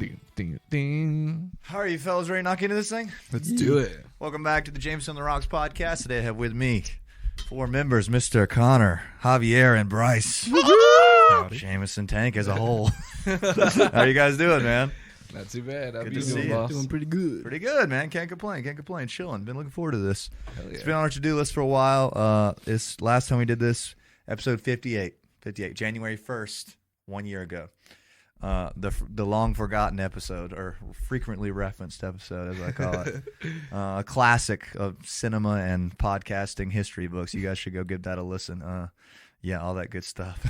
Ding, ding, ding. How are you fellas ready to knock into this thing? Let's do it. Welcome back to the Jameson on the Rocks podcast. Today I have with me 4 members, Mr. Connor, Javier, and Bryce. Jameson tank as a whole. How you guys doing, man? Not too bad. How Good you to see doing, you. boss? Doing pretty good. Pretty good, man. Can't complain. Chilling. Been looking forward to this. Hell yeah. It's been on our to-do list for a while. This last time we did this, episode 58, January 1st, 1 year ago. The long forgotten episode, or frequently referenced episode, as I call it. A classic of cinema and podcasting history books. You guys should go give that a listen. Yeah, all that good stuff.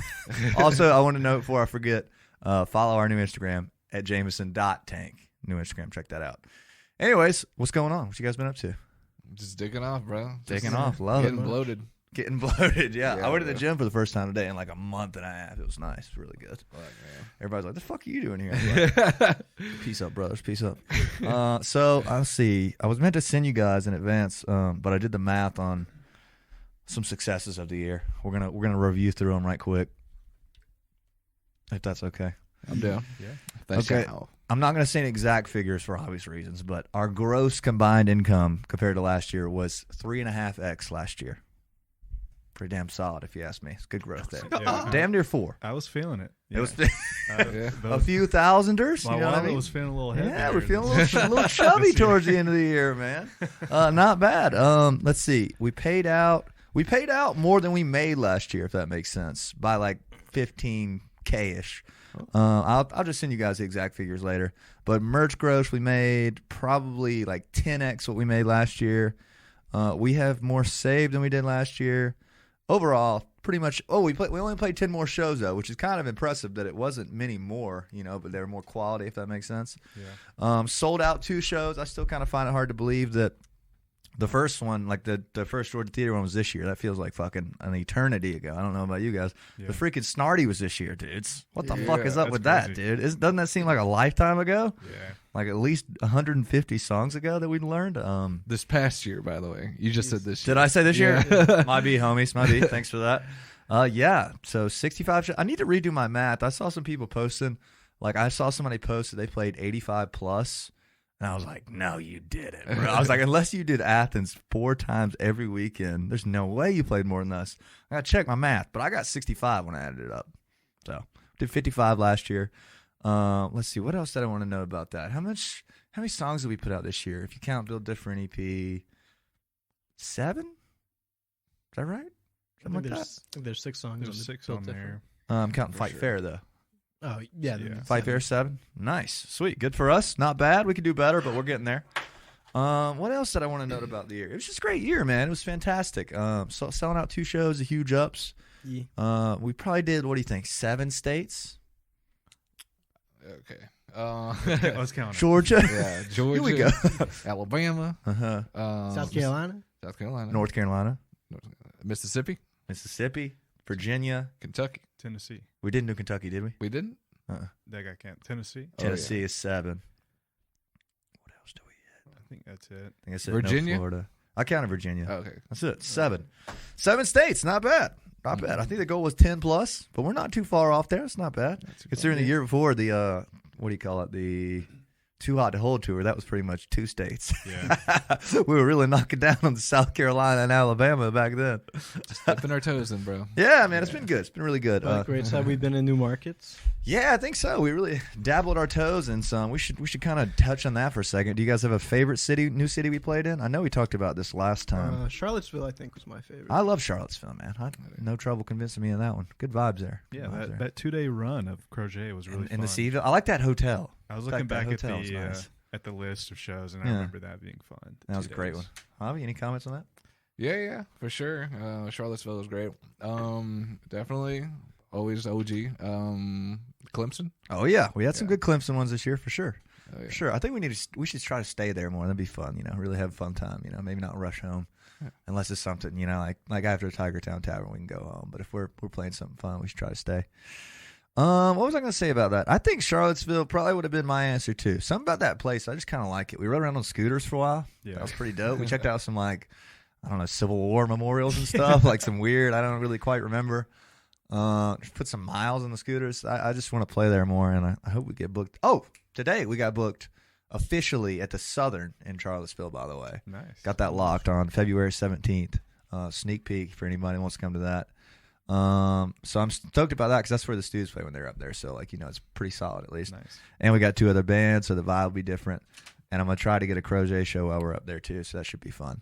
Also, I want to note before I forget, follow our new Instagram at Jameson.tank. New Instagram, check that out. Anyways, what's going on? What you guys been up to? Just digging off, bro. Taking off, love it. Getting bloated. Getting bloated, yeah. Yeah, I went to the bro. gym for the first time today in like a month and a half. It was nice. It was really good. Fuck, man. Everybody's like, the fuck are you doing here? I'm like, peace up, brothers. Peace up. So, I'll see. I was meant to send you guys in advance, but I did the math on some successes of the year. We're gonna review through them right quick, if that's okay. I'm down. Yeah. Thanks, Okay. y'all. I'm not going to say exact figures for obvious reasons, but our gross combined income compared to last year was 3.5x last year. Pretty damn solid, if you ask me. It's good growth there. Yeah. Damn near 4. I was feeling it. It was Yeah. a few thousanders. My You know what I wallet mean? was feeling a little heavy. Yeah, we're feeling a little chubby This year. towards the end of the year, man. Not bad. Let's see. We paid out more than we made last year, if that makes sense, by like 15K-ish. I'll just send you guys the exact figures later. But merch gross, we made probably like 10x what we made last year. We have more saved than we did last year. Overall, pretty much. Oh, we only played 10 more shows though, which is kind of impressive that it wasn't many more, but they were more quality, if that makes sense. Yeah. Sold out 2 shows. I still kind of find it hard to believe that the first one, like the first Georgia Theater one, was this year. That feels like fucking an eternity ago. I don't know about you guys. Yeah. The freaking Snarty was this year, dudes. What the Yeah, fuck is up that's with that, crazy. dude? Doesn't that seem like a lifetime ago? Yeah. Like at least 150 songs ago that we learned. This past year, by the way. You just said this year. Did I say this year? Yeah. My B, homies. My B. Thanks for that. Yeah. So 65. I need to redo my math. I saw some people posting. Like I saw somebody post that they played 85 plus. And I was like, no, you didn't, bro. I was like, unless you did Athens 4 times every weekend, there's no way you played more than us. I got to check my math, but I got 65 when I added it up. So did 55 last year. Let's see. What else did I want to know about that? How many songs did we put out this year? If you count Build Different EP, 7? Is that right? Something like that? I think there's 6 songs. There's 6 on there. I'm counting For Fight sure. Fair, though. Oh, yeah. Yeah. Fight Fair 7. Nice. Sweet. Good for us. Not bad. We could do better, but we're getting there. What else did I want to note about the year? It was just a great year, man. It was fantastic. So selling out 2 shows, a huge ups. Yeah. We probably did, what do you think, 7 states? Okay. I was counting. Georgia. Yeah, Georgia. Here we go. Alabama. Uh-huh. South Carolina? South Carolina. North Carolina. Mississippi. Mississippi. Virginia. Kentucky. Tennessee. We didn't do Kentucky, did we? We didn't? That guy can't. Tennessee. Oh, Tennessee is 7. What else do we get? I think that's it. I think I said Virginia? No, Florida. I counted Virginia. Oh, okay. That's it. 7. 7 states. Not bad. Not bad. I think the goal was 10 plus, but we're not too far off there. It's not bad. Considering the year before, the what do you call it? The Too Hot to Hold tour, that was pretty much 2 states. Yeah. We were really knocking down on the South Carolina and Alabama back then. Just dipping our toes in, bro. Yeah, man, it's been good. It's been really good. Great side. We've been in new markets. Yeah, I think so. We really dabbled our toes in some. We should kind of touch on that for a second. Do you guys have a favorite new city we played in? I know we talked about this last time. Charlottesville, I think, was my favorite. I love Charlottesville, man. I had no trouble convincing me of that one. Good vibes there. Yeah, Good vibes there. that 2-day run of Crochet was really fun. in the Seaville. I like that hotel. I was In looking fact, back that at hotel was nice. at the list of shows, and Yeah. I remember that being fun. That was a great one. Javi, any comments on that? Yeah, for sure. Charlottesville was great. Definitely. Always OG. Clemson. Oh yeah, we had some Yeah. good Clemson ones this year for sure. Oh, yeah. For sure. I think we should try to stay there more. That'd be fun. Really have a fun time. Maybe not rush home, unless it's something like after Tiger Town Tavern we can go home. But if we're playing something fun, we should try to stay. What was I going to say about that? I think Charlottesville probably would have been my answer too. Something about that place, I just kind of like it. We rode around on scooters for a while. Yeah. That was pretty dope. We checked out some I don't know, Civil War memorials and stuff, like some weird. I don't really quite remember. Just put some miles on the scooters. I just want to play there more, and I hope we get booked. Oh, today we got booked officially at the Southern in Charlottesville, by the way. Nice. Got that locked on February 17th. Sneak peek for anybody who wants to come to that. So I'm stoked about that because that's where the Stews play when they're up there. So, like, it's pretty solid at least. Nice. And we got 2 other bands, so the vibe will be different. And I'm going to try to get a Crochet show while we're up there, too, so that should be fun.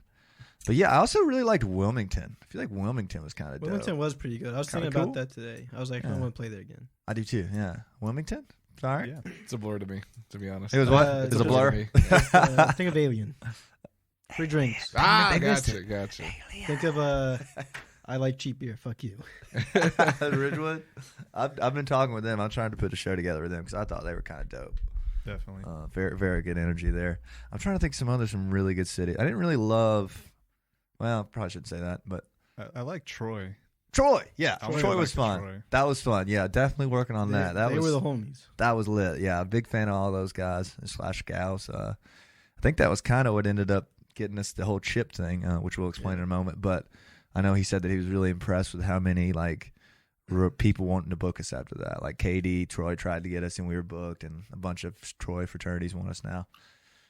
But, yeah, I also really liked Wilmington. I feel like Wilmington was kind of dope. Wilmington was pretty good. I was Kinda thinking cool. about that today. I was like, I Yeah. want to play there again. I do, too, yeah. Wilmington? Sorry? Yeah. It's a blur to me, to be honest. It was what? Uh, It was a it's blur? to me. Yeah. Think of Alien. Free drinks. Ah, They missed gotcha. Think of I like cheap beer. Fuck you. Ridgewood? I've been talking with them. I'm trying to put a show together with them because I thought they were kind of dope. Definitely. Very, very good energy there. I'm trying to think some really good cities. I didn't really love. Well, probably shouldn't say that, but I like Troy. Troy. Yeah, I really Troy like was the fun. Troy. That was fun. Yeah, definitely working on that. That they was were the homies. that was lit. Yeah, big fan of all those guys / gals. I think that was kind of what ended up getting us the whole chip thing, which we'll explain in a moment. But I know he said that he was really impressed with how many people wanting to book us after that. Like KD, Troy tried to get us, and we were booked, and a bunch of Troy fraternities want us now.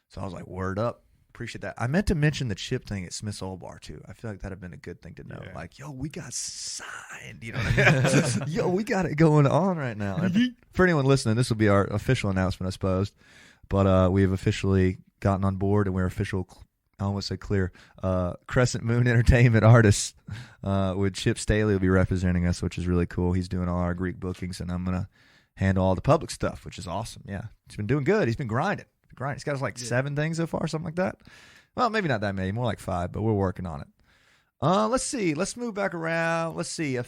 So I was like, word up. Appreciate that. I meant to mention the chip thing at Smith's Old Bar, too. I feel like that'd have been a good thing to know. Yeah. Like, yo, we got signed. You know what I mean? Yo, we got it going on right now. And for anyone listening, this will be our official announcement, I suppose. But we have officially gotten on board, and we're official, I almost said clear, Crescent Moon Entertainment artists with Chip Staley will be representing us, which is really cool. He's doing all our Greek bookings, and I'm going to handle all the public stuff, which is awesome. Yeah, he's been doing good. He's been grinding. He's got us 7 things so far, something like that. Well, maybe not that many, more like 5, but we're working on it. Let's see. Let's move back around. Let's see. A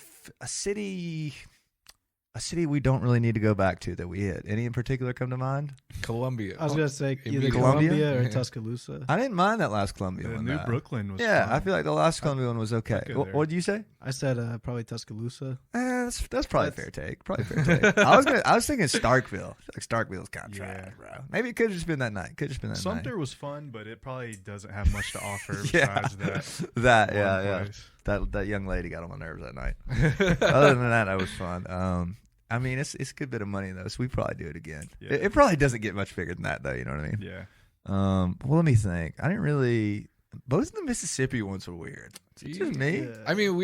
city we don't really need to go back to that we hit. Any in particular come to mind? Columbia. I was gonna say either Columbia? Columbia or Yeah. Tuscaloosa. I didn't mind that last Columbia The one. New Brooklyn was Yeah, fun. I feel like the last Columbia one was okay. Good What there. did you say? I said probably Tuscaloosa. That's probably a fair take. Probably a fair take. I was thinking Starkville. I feel like Starkville's kind of trash, bro. Maybe it could have just been that night. Sumter was fun, but it probably doesn't have much to offer Yeah. besides that. That one yeah. place. That young lady got on my nerves that night. Other than that was fun. I mean, it's a good bit of money though, so we probably do it again. Yeah. It probably doesn't get much bigger than that though. You know what I mean? Yeah. Well, let me think. I didn't really. Both of the Mississippi ones were weird. Is it just me? Yeah. I mean,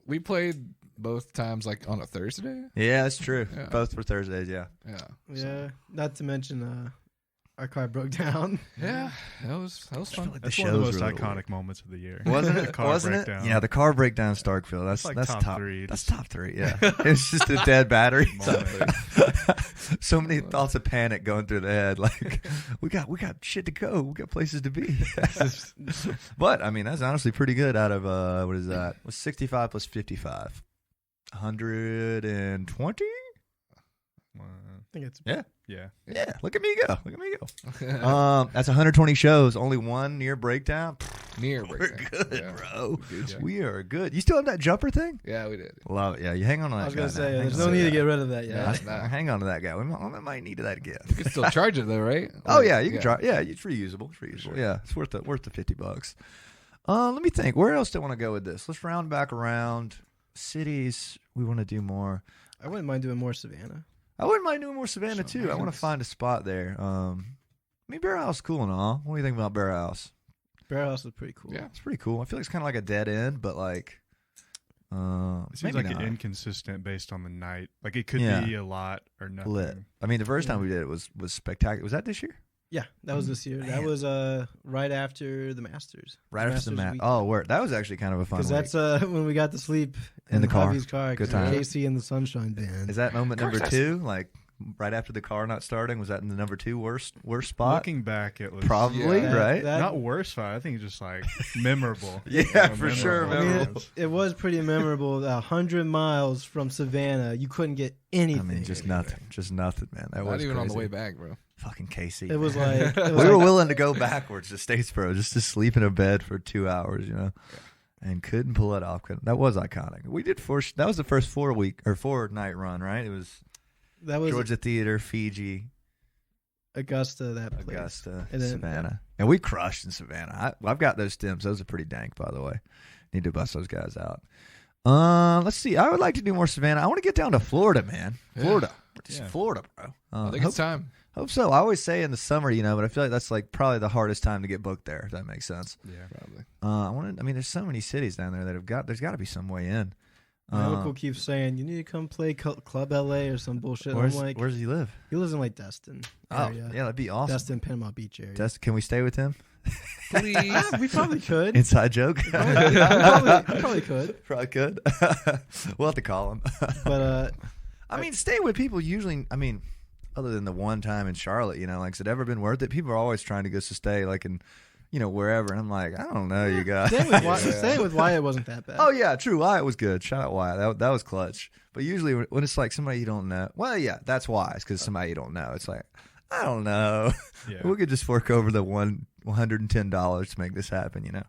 we played both times like on a Thursday. Yeah, that's true. Yeah. Both were Thursdays. Yeah. Yeah. Yeah, not to mention our car broke down. Yeah. That was fun. like That's the one of the show's most really iconic weird. moments of the year. Wasn't The it? car Wasn't it? breakdown. Yeah, the car breakdown in Starkville. That's like that's top 3. That's Just top 3. Yeah, it's just a dead battery. moment. So many thoughts of panic going through the head. Like we got shit to go. We got places to be. But I mean, that's honestly pretty good. Out of what is that? Was 65 plus 55, 120? Uh, I think it's yeah. Yeah, look at me go. That's 120 shows. Only one near breakdown. Near We're breakdown. good, Yeah. bro. Good. We are good. You still have that jumper thing? Yeah, we did. Love it. Yeah, you hang on to that I was guy gonna now. say Hang there's on no to need to that. get rid of that Yeah. yet. Nah. Hang on to that guy. We might need that again. You can still charge it though, right? Oh Like, yeah, you can try. Yeah, it's reusable. Sure. Yeah, it's worth the $50. Let me think. Where else do I want to go with this? Let's round back around cities. We want to do more. I wouldn't mind doing more Savannah. I wouldn't mind doing more Savannah too. I want to find a spot there. I mean, Bear House is cool and all. What do you think about Bear House? Bear House is pretty cool. Yeah. It's pretty cool. I feel like it's kind of like a dead end, but like, It seems maybe like not. inconsistent based on the night. Like it could Yeah. be a lot or nothing. Lit. I mean, the first time we did it was spectacular. Was that this year? Yeah, that was this year. That Man. was right after the Masters. Right after the match. week. Oh, word. That was actually kind of a fun Because week. that's when we got to sleep In the car. Javi's car. Good 'cause time. Casey and the Sunshine Band. Is that moment number 2? Like right after the car not starting? Was that in the number 2 worst spot? Looking back, it was Probably, Yeah. right? That- not worst fight. I think it's just like memorable. Yeah, You know, for sure, I mean, memorable. it was pretty memorable. 100 miles from Savannah, you couldn't get anything. I mean, just nothing. Just nothing, man. That Not was even on the crazy. way back, bro. Fucking Casey. It was man. like it was we were like- willing to go backwards to Statesboro just to sleep in a bed for 2 hours, you know, and couldn't pull it off. That was iconic. We did that was the first 4-night run, right? It was that was Georgia Theater, Fiji, Augusta. That place. Augusta, And then- Savannah, and we crushed in Savannah. I've got those stems. Those are pretty dank, by the way. Need to bust those guys out. Let's see. I would like to do more Savannah. I want to get down to Florida, man. Florida. Yeah. Florida, bro. I think it's time. Hope so. I always say in the summer, but I feel like that's like probably the hardest time to get booked there, if that makes sense. Yeah. Probably. I mean, there's so many cities down there that there's got to be some way in. My uncle keeps saying, you need to come play Club LA or some bullshit. I'm like, where's he live? he lives in like Destin area. Oh, yeah, that'd be awesome. Destin, Panama Beach area. Can we stay with him? Please. We probably could. Inside joke. We probably could. Probably could. We'll have to call him. But I mean, stay with people usually. I mean, other than the one time in Charlotte, like, has it ever been worth it? People are always trying to get us to stay, like in, wherever. And I'm like, I don't know, you guys. staying with Wyatt wasn't that bad. Oh yeah, true. Wyatt was good. Shout out Wyatt. That was clutch. But usually when it's like somebody you don't know, well, yeah, that's why. It's because somebody you don't know. It's like, I don't know. Yeah. We could just fork over the $110 to make this happen.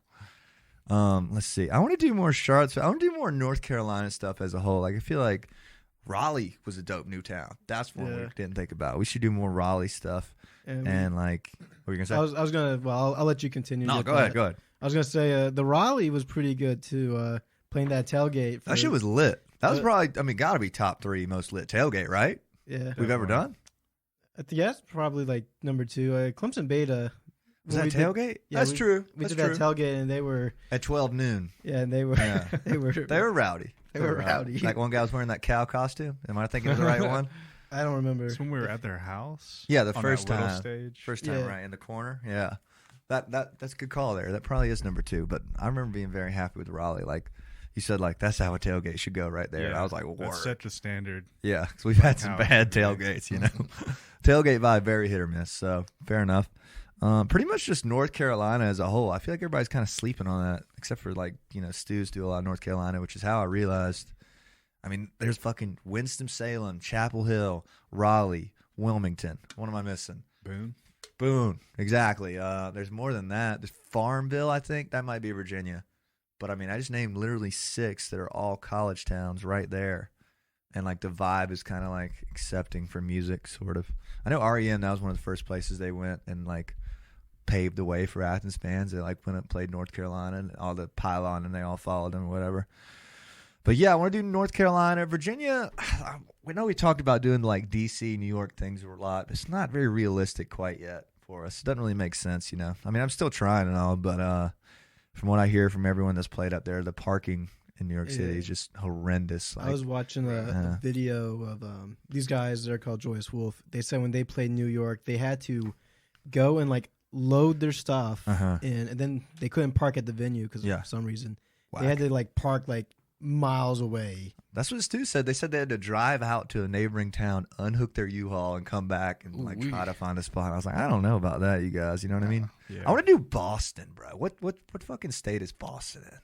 Let's see. I want to do more Charlottesville. I want to do more North Carolina stuff as a whole. Like, I feel like Raleigh was a dope new town. That's one we didn't think about. We should do more Raleigh stuff. And like, what were you gonna say? I was gonna. Well, I'll let you continue. No, go ahead. I was gonna say the Raleigh was pretty good too. Playing that tailgate. That shit was lit. That was probably, got to be top 3 most lit tailgate, right? Yeah, we've ever done. Yes, probably like number 2. Clemson Beta. Was that tailgate? Yeah, That's true. We did that tailgate, and they were at 12 noon. Yeah, and they were they were rowdy. They were rowdy. Like one guy was wearing that cow costume. Am I thinking of the right one? I don't remember. It's when we were at their house. Yeah, the on first that little time. stage. First time, right in the corner. Yeah, that's a good call there. That probably is number 2. But I remember being very happy with Raleigh. Like you said, like that's how a tailgate should go right there. Yeah, I was like, that set the standard. Yeah, because we've had some bad tailgates. Tailgate vibe very hit or miss. So fair enough. Pretty much just North Carolina as a whole. I feel like everybody's kind of sleeping on that, except for like Stu's do a lot of North Carolina, which is how I realized. I mean, there's fucking Winston-Salem, Chapel Hill, Raleigh, Wilmington. What am I missing? Boone. Exactly. There's more than that. There's Farmville, I think. That might be Virginia. But, I mean, I just named literally 6 that are all college towns right there. And, like, the vibe is kind of, like, accepting for music, sort of. I know REM, that was one of the first places they went and, like, paved the way for Athens bands. They, like, went up and played North Carolina and all the Pylon, and they all followed them or whatever. But, yeah, I want to do North Carolina. Virginia, we know we talked about doing, like, D.C., New York things a lot. But it's not very realistic quite yet for us. It doesn't really make sense, I mean, I'm still trying and all, but from what I hear from everyone that's played up there, the parking in New York City is just horrendous. Like, I was watching a video of these guys. They're called Joyous Wolf. They said when they played New York, they had to go and, like, load their stuff in, and then they couldn't park at the venue because for some reason. Whack. They had to, like, park, like, miles away. That's what Stu said. They said they had to drive out to a neighboring town, unhook their U-Haul, and come back and try to find a spot. I was like, I don't know about that, you guys. You know what I mean? Yeah. I want to do Boston, bro. What fucking state is Boston in?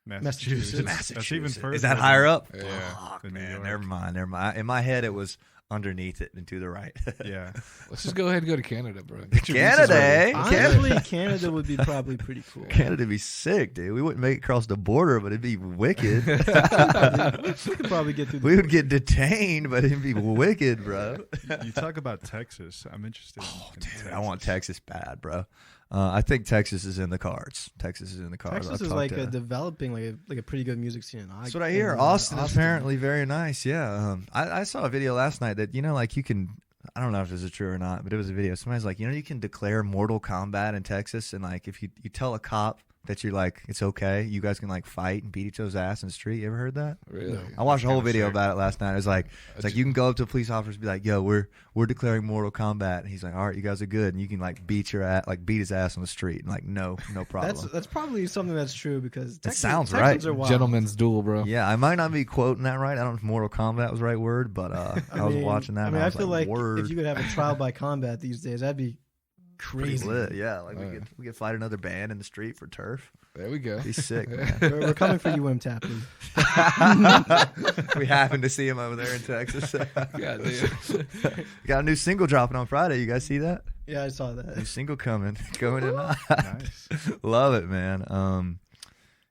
Massachusetts. That's even further. Is that higher up? Yeah. Fuck, man. Never mind. In my head, it was underneath it and to the right. Yeah. Let's just go ahead and go to Canada, bro. Canada, eh? Honestly, Canada would be probably pretty cool. Canada would be sick, dude. We wouldn't make it across the border, but it'd be wicked. We could probably get through the We would get detained, but it'd be wicked, bro. You talk about Texas. I'm interested. Dude, Texas. I want Texas bad, bro. I think Texas is in the cards. Texas is like developing like a pretty good music scene. That's what I hear. Austin is apparently very nice. Yeah. I saw a video last night that like you can. I don't know if this is true or not, but it was a video. Somebody's like, you can declare Mortal Kombat in Texas, and like if you tell a cop that you're like it's okay, you guys can like fight and beat each other's ass in the street. You ever heard that? Really? No. I watched a whole video about it last night. It's like you can go up to a police officer and be like, yo, we're declaring Mortal Kombat, and he's like, all right, you guys are good, and you can like beat his ass on the street, and like no problem. That's probably something that's true because it sounds right. Gentleman's duel, bro. Yeah, I might not be quoting that right. I don't know if Mortal Kombat was the right word, but I was watching that. I feel like if you could have a trial by combat these days, that'd be crazy. Lit, yeah. Like we could fight another band in the street for turf. There we go. He's sick, man. We're coming for you, M. Tapley. We happened to see him over there in Texas. God damn. Got a new single dropping on Friday. You guys see that? Yeah, I saw that. New single coming tonight. Nice. Love it, man.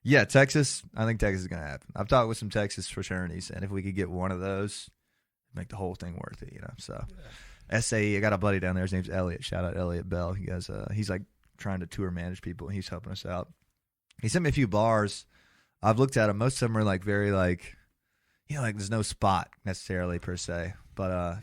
Yeah, Texas. I think Texas is gonna happen. I've talked with some Texas fraternities, and if we could get one of those, make the whole thing worth it. So. Yeah. SAE, I got a buddy down there. His name's Elliot. Shout out Elliot Bell. He guys, he's like trying to tour manage people, and he's helping us out. He sent me a few bars I've looked at them. Most of them are like very like, like there's no spot necessarily per se. But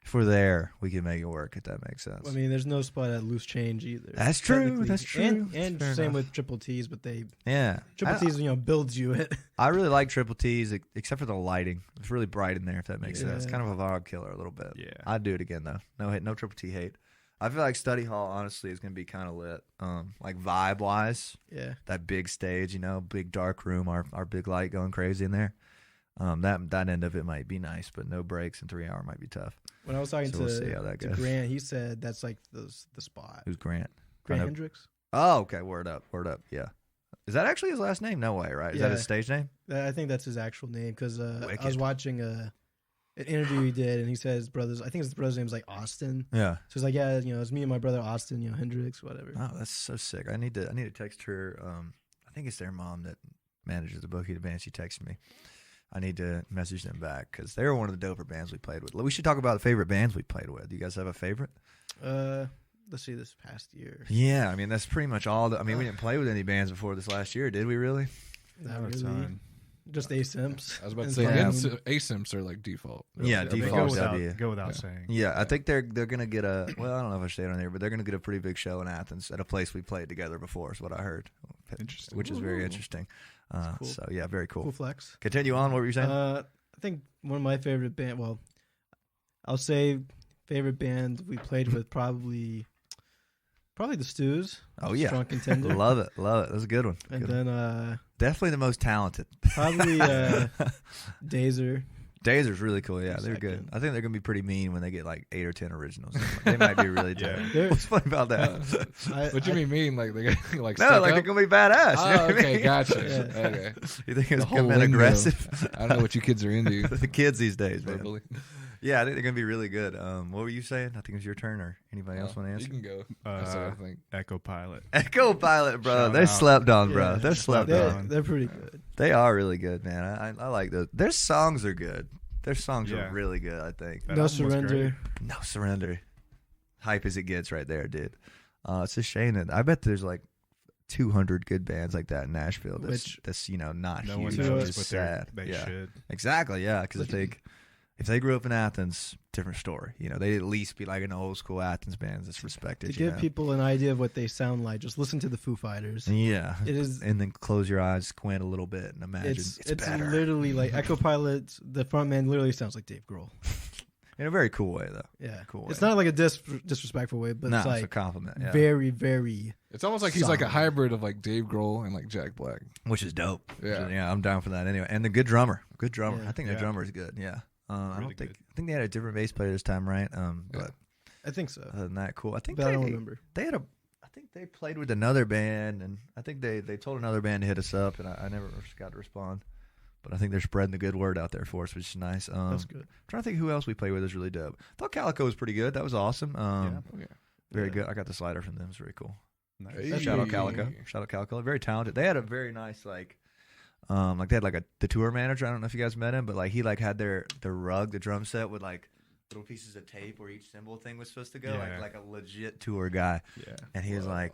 if we're there, we can make it work. If that makes sense. I mean, there's no spot at loose change either. That's true. technically. That's true. And Fair same enough. with triple T's, but Triple T's builds you it. I really like triple T's, except for the lighting. It's really bright in there, if that makes sense. Yeah. Kind of a vibe killer a little bit. Yeah. I'd do it again though. No hate, no triple T hate. I feel like study hall honestly is gonna be kind of lit. Like vibe wise, Yeah. that big stage, big dark room, our big light going crazy in there. That end of it might be nice, but no breaks in 3 hour might be tough. When I was talking So we'll see how that to goes. Grant, he said that's like the spot. Who's Grant? Grant Kinda- Hendricks. Oh, okay. Word up. Yeah. Is that actually his last name? No way, right? Is that his Yeah. stage name? I think that's his actual name because I Wicked. was watching an interview he did, and he said his brothers. I think his brother's name's like Austin. Yeah. So he's like, yeah, it's me and my brother Austin, Hendricks, whatever. Oh, that's so sick. I need to text her. I think it's their mom that manages the Bookie the band. She texted me. I need to message them back because they were one of the doper bands we played with. We should talk about the favorite bands we played with. Do you guys have a favorite? Let's see, this past year. Yeah, I mean that's pretty much all. We didn't play with any bands before this last year, did we? Really? Not Not a really. ton. Just A-Simps. I was about to And say, fucking- ASIMs are like default. Yeah, They're default. Go big. Falls without, W. go without Yeah. saying. Yeah, I think they're gonna get a. Well, I don't know if I should say it on there, but they're gonna get a pretty big show in Athens at a place we played together before. Is what I heard. Interesting. Which is very Ooh. interesting. cool. So yeah, very cool. Cool flex. Continue on. What were you saying? I think one of my favorite band. Well, I'll say favorite band we played with probably the Stews. Oh yeah, Strong contender. love it. That's a good one. And Good one. then Definitely the most talented. probably Dazer. Dazer's really cool. Yeah, they're good. Second. I think they're gonna be pretty mean when they get like 8 or 10 originals. They might be really Yeah. dope. They're- What's funny about that? What you mean? Like they got like No, stuck like up? they're gonna be badass. Oh, you know what I okay, mean? gotcha. Yeah. Okay. You think The it's whole coming lingo. aggressive? I don't know what you kids are into. The kids these days, man. verbally. Yeah, I think they're gonna be really good. What were you saying? I think it was your turn, or anybody else want to You answer? can go. That's what I think. Echo Pilot. Echo Pilot, bro. Shout They're out. slept on, bro. Yeah. They're slept They're, on. they're pretty good. They are really good, man. I like those. Their songs are good. Their songs Yeah. are really good. I think. That No album was Surrender. great. No Surrender. Hype as it gets right there, dude. It's a shame that I bet there's like 200 good bands like that in Nashville. That's not No huge. one knows, It's but sad. they yeah, should. exactly. Yeah, because if they grew up in Athens, different story. They'd at least be like an old school Athens band that's respected. To give know? people an idea of what they sound like, just listen to the Foo Fighters. Yeah, It is. and then close your eyes, squint a little bit, and imagine It's better literally like Echo Pilot. The front man literally sounds like Dave Grohl. in a very cool way, though. Yeah, Cool It's way. not like a disrespectful way, but No, it's it's a like compliment. Yeah. very, very. It's almost like he's like a Solid. hybrid of like Dave Grohl and like Jack Black. Which is dope. Yeah. I'm down for that anyway. And the good drummer. Yeah. I think the Yeah. drummer is good. Yeah. I Really don't think. I think they had a different bass player this time, right? But I think so, other than that, cool. I think but I don't remember. they had a. I think they played with another band, and I think they told another band to hit us up, and I never got to respond. But I think they're spreading the good word out there for us, which is nice. That's good. Trying to think who else we played with is really dope. Thought Calico was pretty good. That was awesome. Yeah. Very Yeah. good. I got the slider from them. It's very cool. Nice. That's Shout out really Calico. Hey. Shout out Calico. Very talented. They had a very nice like they had like the tour manager. I don't know if you guys met him, but like he like had the rug, the drum set with like little pieces of tape where each cymbal thing was supposed to go. Yeah. Like a legit tour guy. Yeah. And he was like,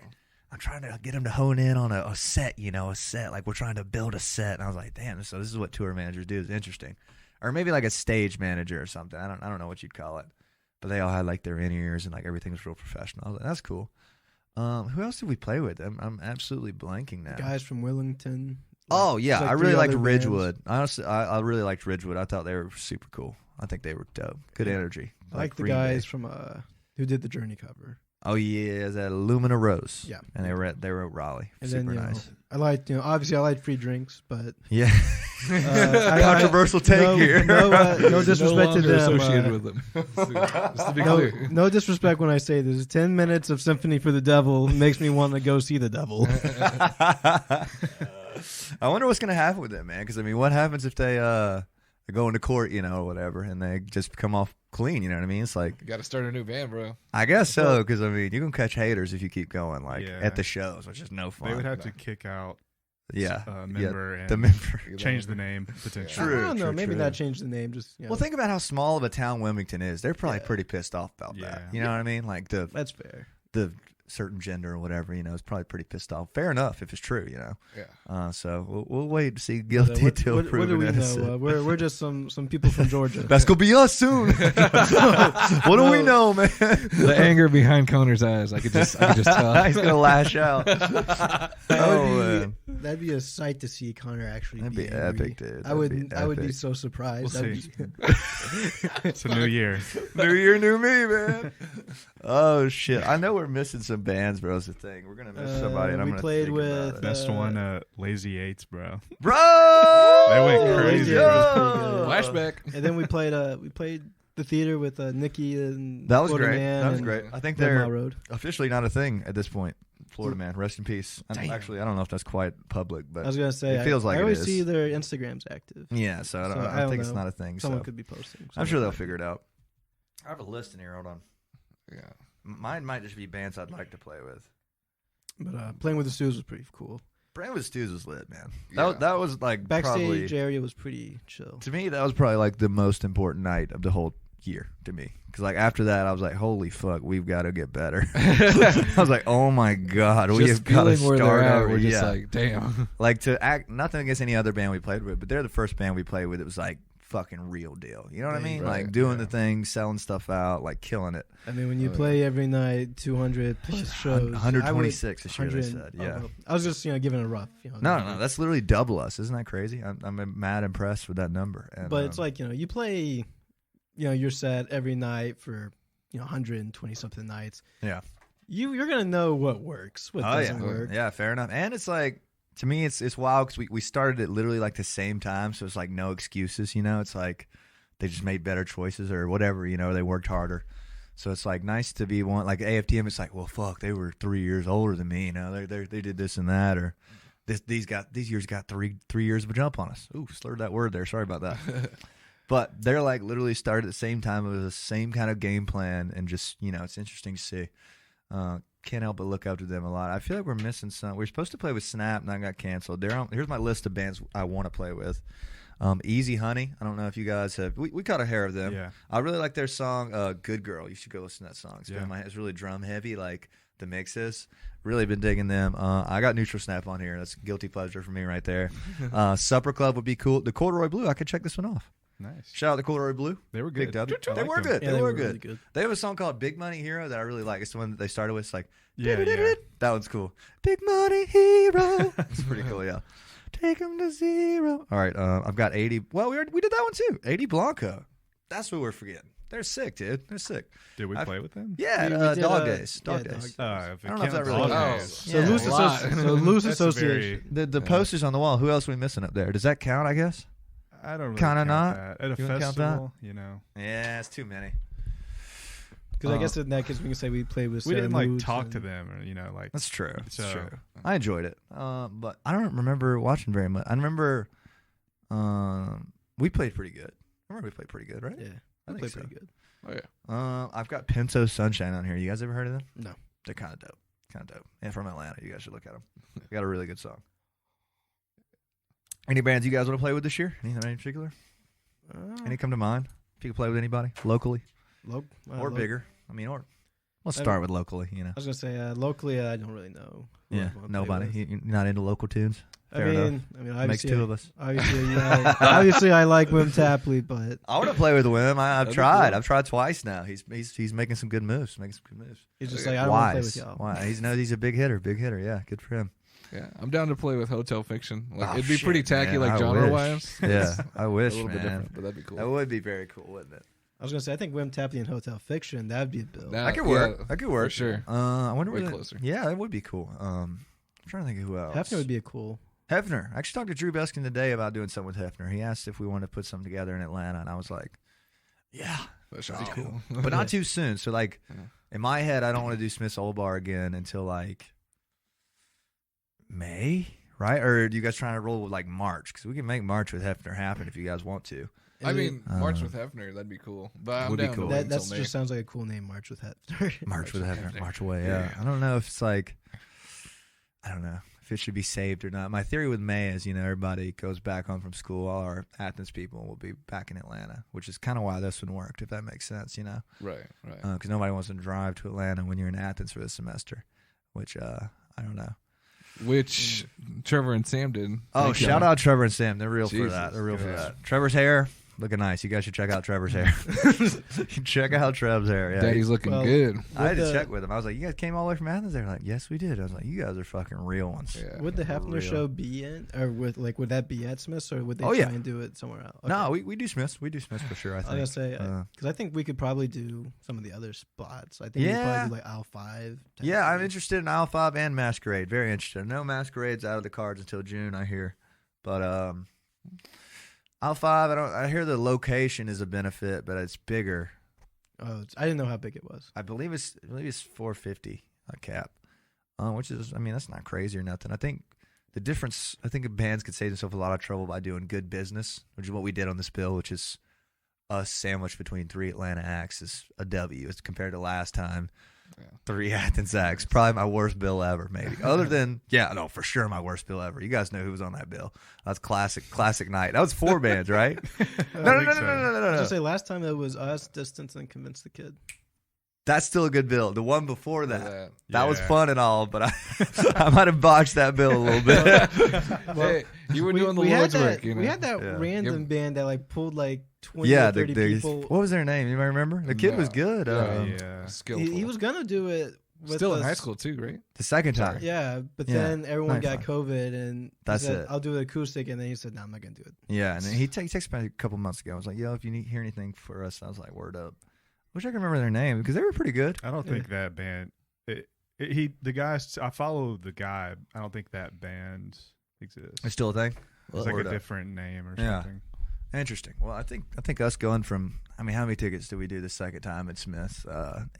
I'm trying to get him to hone in on a set, a set. Like we're trying to build a set. And I was like, damn, so this is what tour managers do. It's interesting. Or maybe like a stage manager or something. I don't know what you'd call it. But they all had like their in-ears and like everything was real professional. I was like, that's cool. Who else did we play with? I'm absolutely blanking now. Guys from Wellington. Oh yeah, like I three really liked other bands. Ridgewood. Honestly, I really liked Ridgewood. I thought they were super cool. I think they were dope. Good energy. I like the Green guys Day. from who did the Journey cover. Oh yeah, that Lumina Rose. Yeah. and they were at Raleigh. And Super then nice. I liked obviously I liked free drinks, but Yeah, controversial take no, here. no disrespect to longer them. associated with them. Just to be clear. No disrespect when I say this. 10 minutes of Symphony for the Devil makes me want to go see the devil. I wonder what's gonna happen with them, man. Because I mean, what happens if they go into court, or whatever, and they just come off clean? You know what I mean? It's like, You got to start a new band, bro. I guess so. Because I mean, you can catch haters if you keep going, like Yeah. at the shows, which is no fun. They would have to kick out yeah, a member the and member. change the name potentially. True, I don't know. true, Maybe true. not change the name. Just Well, think about how small of a town Wilmington is. They're probably Yeah. pretty pissed off about that. Yeah. You know what I mean? Like that's fair. the certain gender or whatever, is probably pretty pissed off. Fair enough if it's true, Yeah. So we'll wait to see guilty till what proven do we innocent. know? We're just some people from Georgia. That's gonna be us soon. What do we know, man? The anger behind Connor's eyes, I could just tell. He's gonna lash out. Man. That'd be a sight to see Connor actually. That'd be be angry. epic, dude. I would be epic. so surprised. We'll That'd see. be- It's a new year. New year, new me, man. Oh shit! I know we're missing some bands, bro. It's the thing. We're gonna miss somebody, and I'm we gonna played think with, about it. Best one, Lazy Eights, bro. Bro. They went Yeah, crazy. yeah, it was bro. pretty good. Flashback. And then we played the theater with Nikki and That was Florida great. Man That was and great. I think Red they're Mile Road. officially not a thing at this point. Florida Man, rest in peace. Actually, I don't know if that's quite public, but I was gonna say it feels like I it always is. see their Instagrams active. yeah. So I don't think it's know. not a thing. Someone So could be posting. I'm sure they'll figure it out. I have a list in here. Hold on. Yeah. Mine might just be bands I'd like to play with. But playing with the Stews was pretty cool. Brand with Stews was lit, man. Yeah. That was like Backstage probably, area was pretty chill. to me, that was probably like the most important night of the whole year to me. Because like after that, I was like, holy fuck, we've got to get better. I was like, oh my god, we have Just got to feeling where start they're at, over. we're just Yeah. like, damn. Like to act, nothing against any other band we played with, but they're the first band we played with. It was like fucking real deal. You know what I mean? Right, Like doing yeah. the thing, selling stuff out, like killing it. I mean, when you Oh, yeah. play every night, 200 plus shows, 126 this year, they 100 said. Yeah. I was just giving it a rough. No, that's literally double us. Isn't that crazy? I'm mad impressed with that number. And, But it's like you play, your set every night for 120 something nights. Yeah. You're gonna know what works, what doesn't work. Yeah, fair enough. And it's like, to me, it's wild because we started it literally like the same time, so it's like no excuses. It's like they just made better choices or whatever. They worked harder. So it's like nice to be one like AFTM. It's like, well, fuck, they were 3 years older than me. They did this and that, or these years got three years of a jump on us. Ooh, slurred that word there. Sorry about that. But they're like literally started at the same time. It was the same kind of game plan, and just it's interesting to see. Can't help but look up to them a lot. I feel like we're missing some. We were supposed to play with Snap, and that got canceled. Here's my list of bands I want to play with. Easy Honey. I don't know if you guys have. We caught a hair of them. Yeah. I really like their song, Good Girl. You should go listen to that song. Yeah. It's really drum heavy, like the mix is. Really been digging them. I got Neutral Snap on here. That's a guilty pleasure for me right there. Supper Club would be cool. The Corduroy Blue. I could check this one off. Nice. Shout out to Corduroy Blue. They were Big good. dub. I They liked were them. good. Yeah, they were really good. good. They have a song called Big Money Hero that I really like. It's the one that they started with. It's like, Yeah. that one's cool. Big Money Hero. It's pretty cool, yeah. Take him to zero. All right, I've got 80. Well, we did that one too. 80 Blanco. That's what we're forgetting. They're sick, dude. They're sick. Did we play with them? Yeah, We did, Dog Days. Dog yeah, Days. If I don't know if that really counts. So Yeah, loose, a lot. loose That's a association. The posters on the wall. Who else are we missing up there? Does that count, I guess? I don't really Kinda count not? that. At a You wouldn't count festival, Yeah, it's too many. Because I guess in that case we can say we played with. we didn't Sarah like Moods talk and- to them or like. That's true. That's So- true. I enjoyed it, but I don't remember watching very much. I remember we played pretty good. I remember we played pretty good, right? Yeah, I we think played so. pretty good. Oh yeah. I've got Pinto Sunshine on here. You guys ever heard of them? No. They're kind of dope. And from Atlanta. You guys should look at them. They got a really good song. Any bands you guys want to play with this year? Anything in particular? Any come to mind? If you could play with anybody locally or bigger. Or let's start with locally. I was gonna say locally, I don't really know. who Yeah, I wanna play nobody. with. You're not into local tunes. I Fair mean, enough. obviously, Makes two of us. Obviously, I like Wim Tapley, but I want to play with Wim. I've That'd be tried. cool. I've tried twice now. He's making some good moves. he's just like I don't want to play with Wise. y'all. Why? He's a big hitter. Big hitter. Yeah, good for him. Yeah, I'm down to play with Hotel Fiction. Like Oh, it'd be shit, pretty tacky, man, like I genre wish. wise. Yeah, I a wish, little bit man. different, but that'd be cool. That would be very cool, wouldn't it? I was gonna say I think Wim Tapley and Hotel Fiction that'd be a bill. Nah, That could yeah, work. That could work for sure. I wonder Way where closer. Yeah, that would be cool. I'm trying to think of who else. Hefner would be a cool. Hefner. I actually talked to Drew Beskin today about doing something with Hefner. He asked if we wanted to put something together in Atlanta, and I was like, yeah, That should be cool. but not too soon. So like, Yeah. in my head, I don't want to do Smith's Old Bar again until like May, right? Or are you guys trying to roll with like March? Because we can make March with Hefner happen if you guys want to. I mean, March with Hefner, that'd be cool. But I'm would be down to cool. wait That until May. just sounds like a cool name, March with Hefner. March with Hefner. Hefner. March away. Yeah. Yeah. I don't know if it's like, I don't know. if it should be saved or not. My theory with May is, everybody goes back home from school. All our Athens people will be back in Atlanta, which is kind of why this one worked, if that makes sense, Right. Because nobody wants to drive to Atlanta when you're in Athens for the semester, which I don't know. Which Trevor and Sam did. Oh, shout out Trevor and Sam. They're real for that. Jesus. They're real for that. Trevor's hair, looking nice. You guys should check out Trevor's hair. Check out Trev's hair. Yeah. Daddy's looking good. I had to check with him. I was like, you guys came all the way from Athens? They were like, yes, we did. I was like, you guys are fucking real ones. Yeah. Would the Hefner show be in, or would that be at Smith's, or would they try and do it somewhere else? Okay. No, we do Smith's. We do Smith's for sure, I think. I was going to say, because I think we could probably do some of the other spots. I think we'd probably do like aisle 5. Yeah, I'm interested in aisle 5 and Masquerade. Very interested. No Masquerade's out of the cards until June, I hear. But aisle 5, I hear the location is a benefit, but it's bigger. Oh, I didn't know how big it was. I believe it's 450 a cap, which is, that's not crazy or nothing. I think the difference, bands could save themselves a lot of trouble by doing good business, which is what we did on this bill, which is us sandwiched between 3 Atlanta acts is a W as compared to last time. Yeah. 3 Athens acts, probably my worst bill ever, maybe. Other than, for sure my worst bill ever. You guys know who was on that bill. That's classic night. That was 4 bands, right? No. I was say last time it was us, Distance, and Convince the Kid. That's still a good bill. The one before that was fun and all, but I might have botched that bill a little bit. Hey, you were doing the Lord's work. We had that random band that pulled 20 or 30 people. What was their name? You might remember? The kid was good. Skillful. He was going to do it with still in high school too, right? The second time. Yeah, but then everyone got COVID, and that's he said, it. I'll do it acoustic, and then he said, no, I'm not going to do it. Yeah, and then he texted me a couple months ago. I was like, yo, if you hear anything for us, I was like, word up. Wish I could remember their name because they were pretty good. I don't think that band. The guys. I follow the guy. I don't think that band exists. It's still a thing. It's like a different name or something. Interesting. Well, I think us going from. How many tickets did we do the second time at Smith's?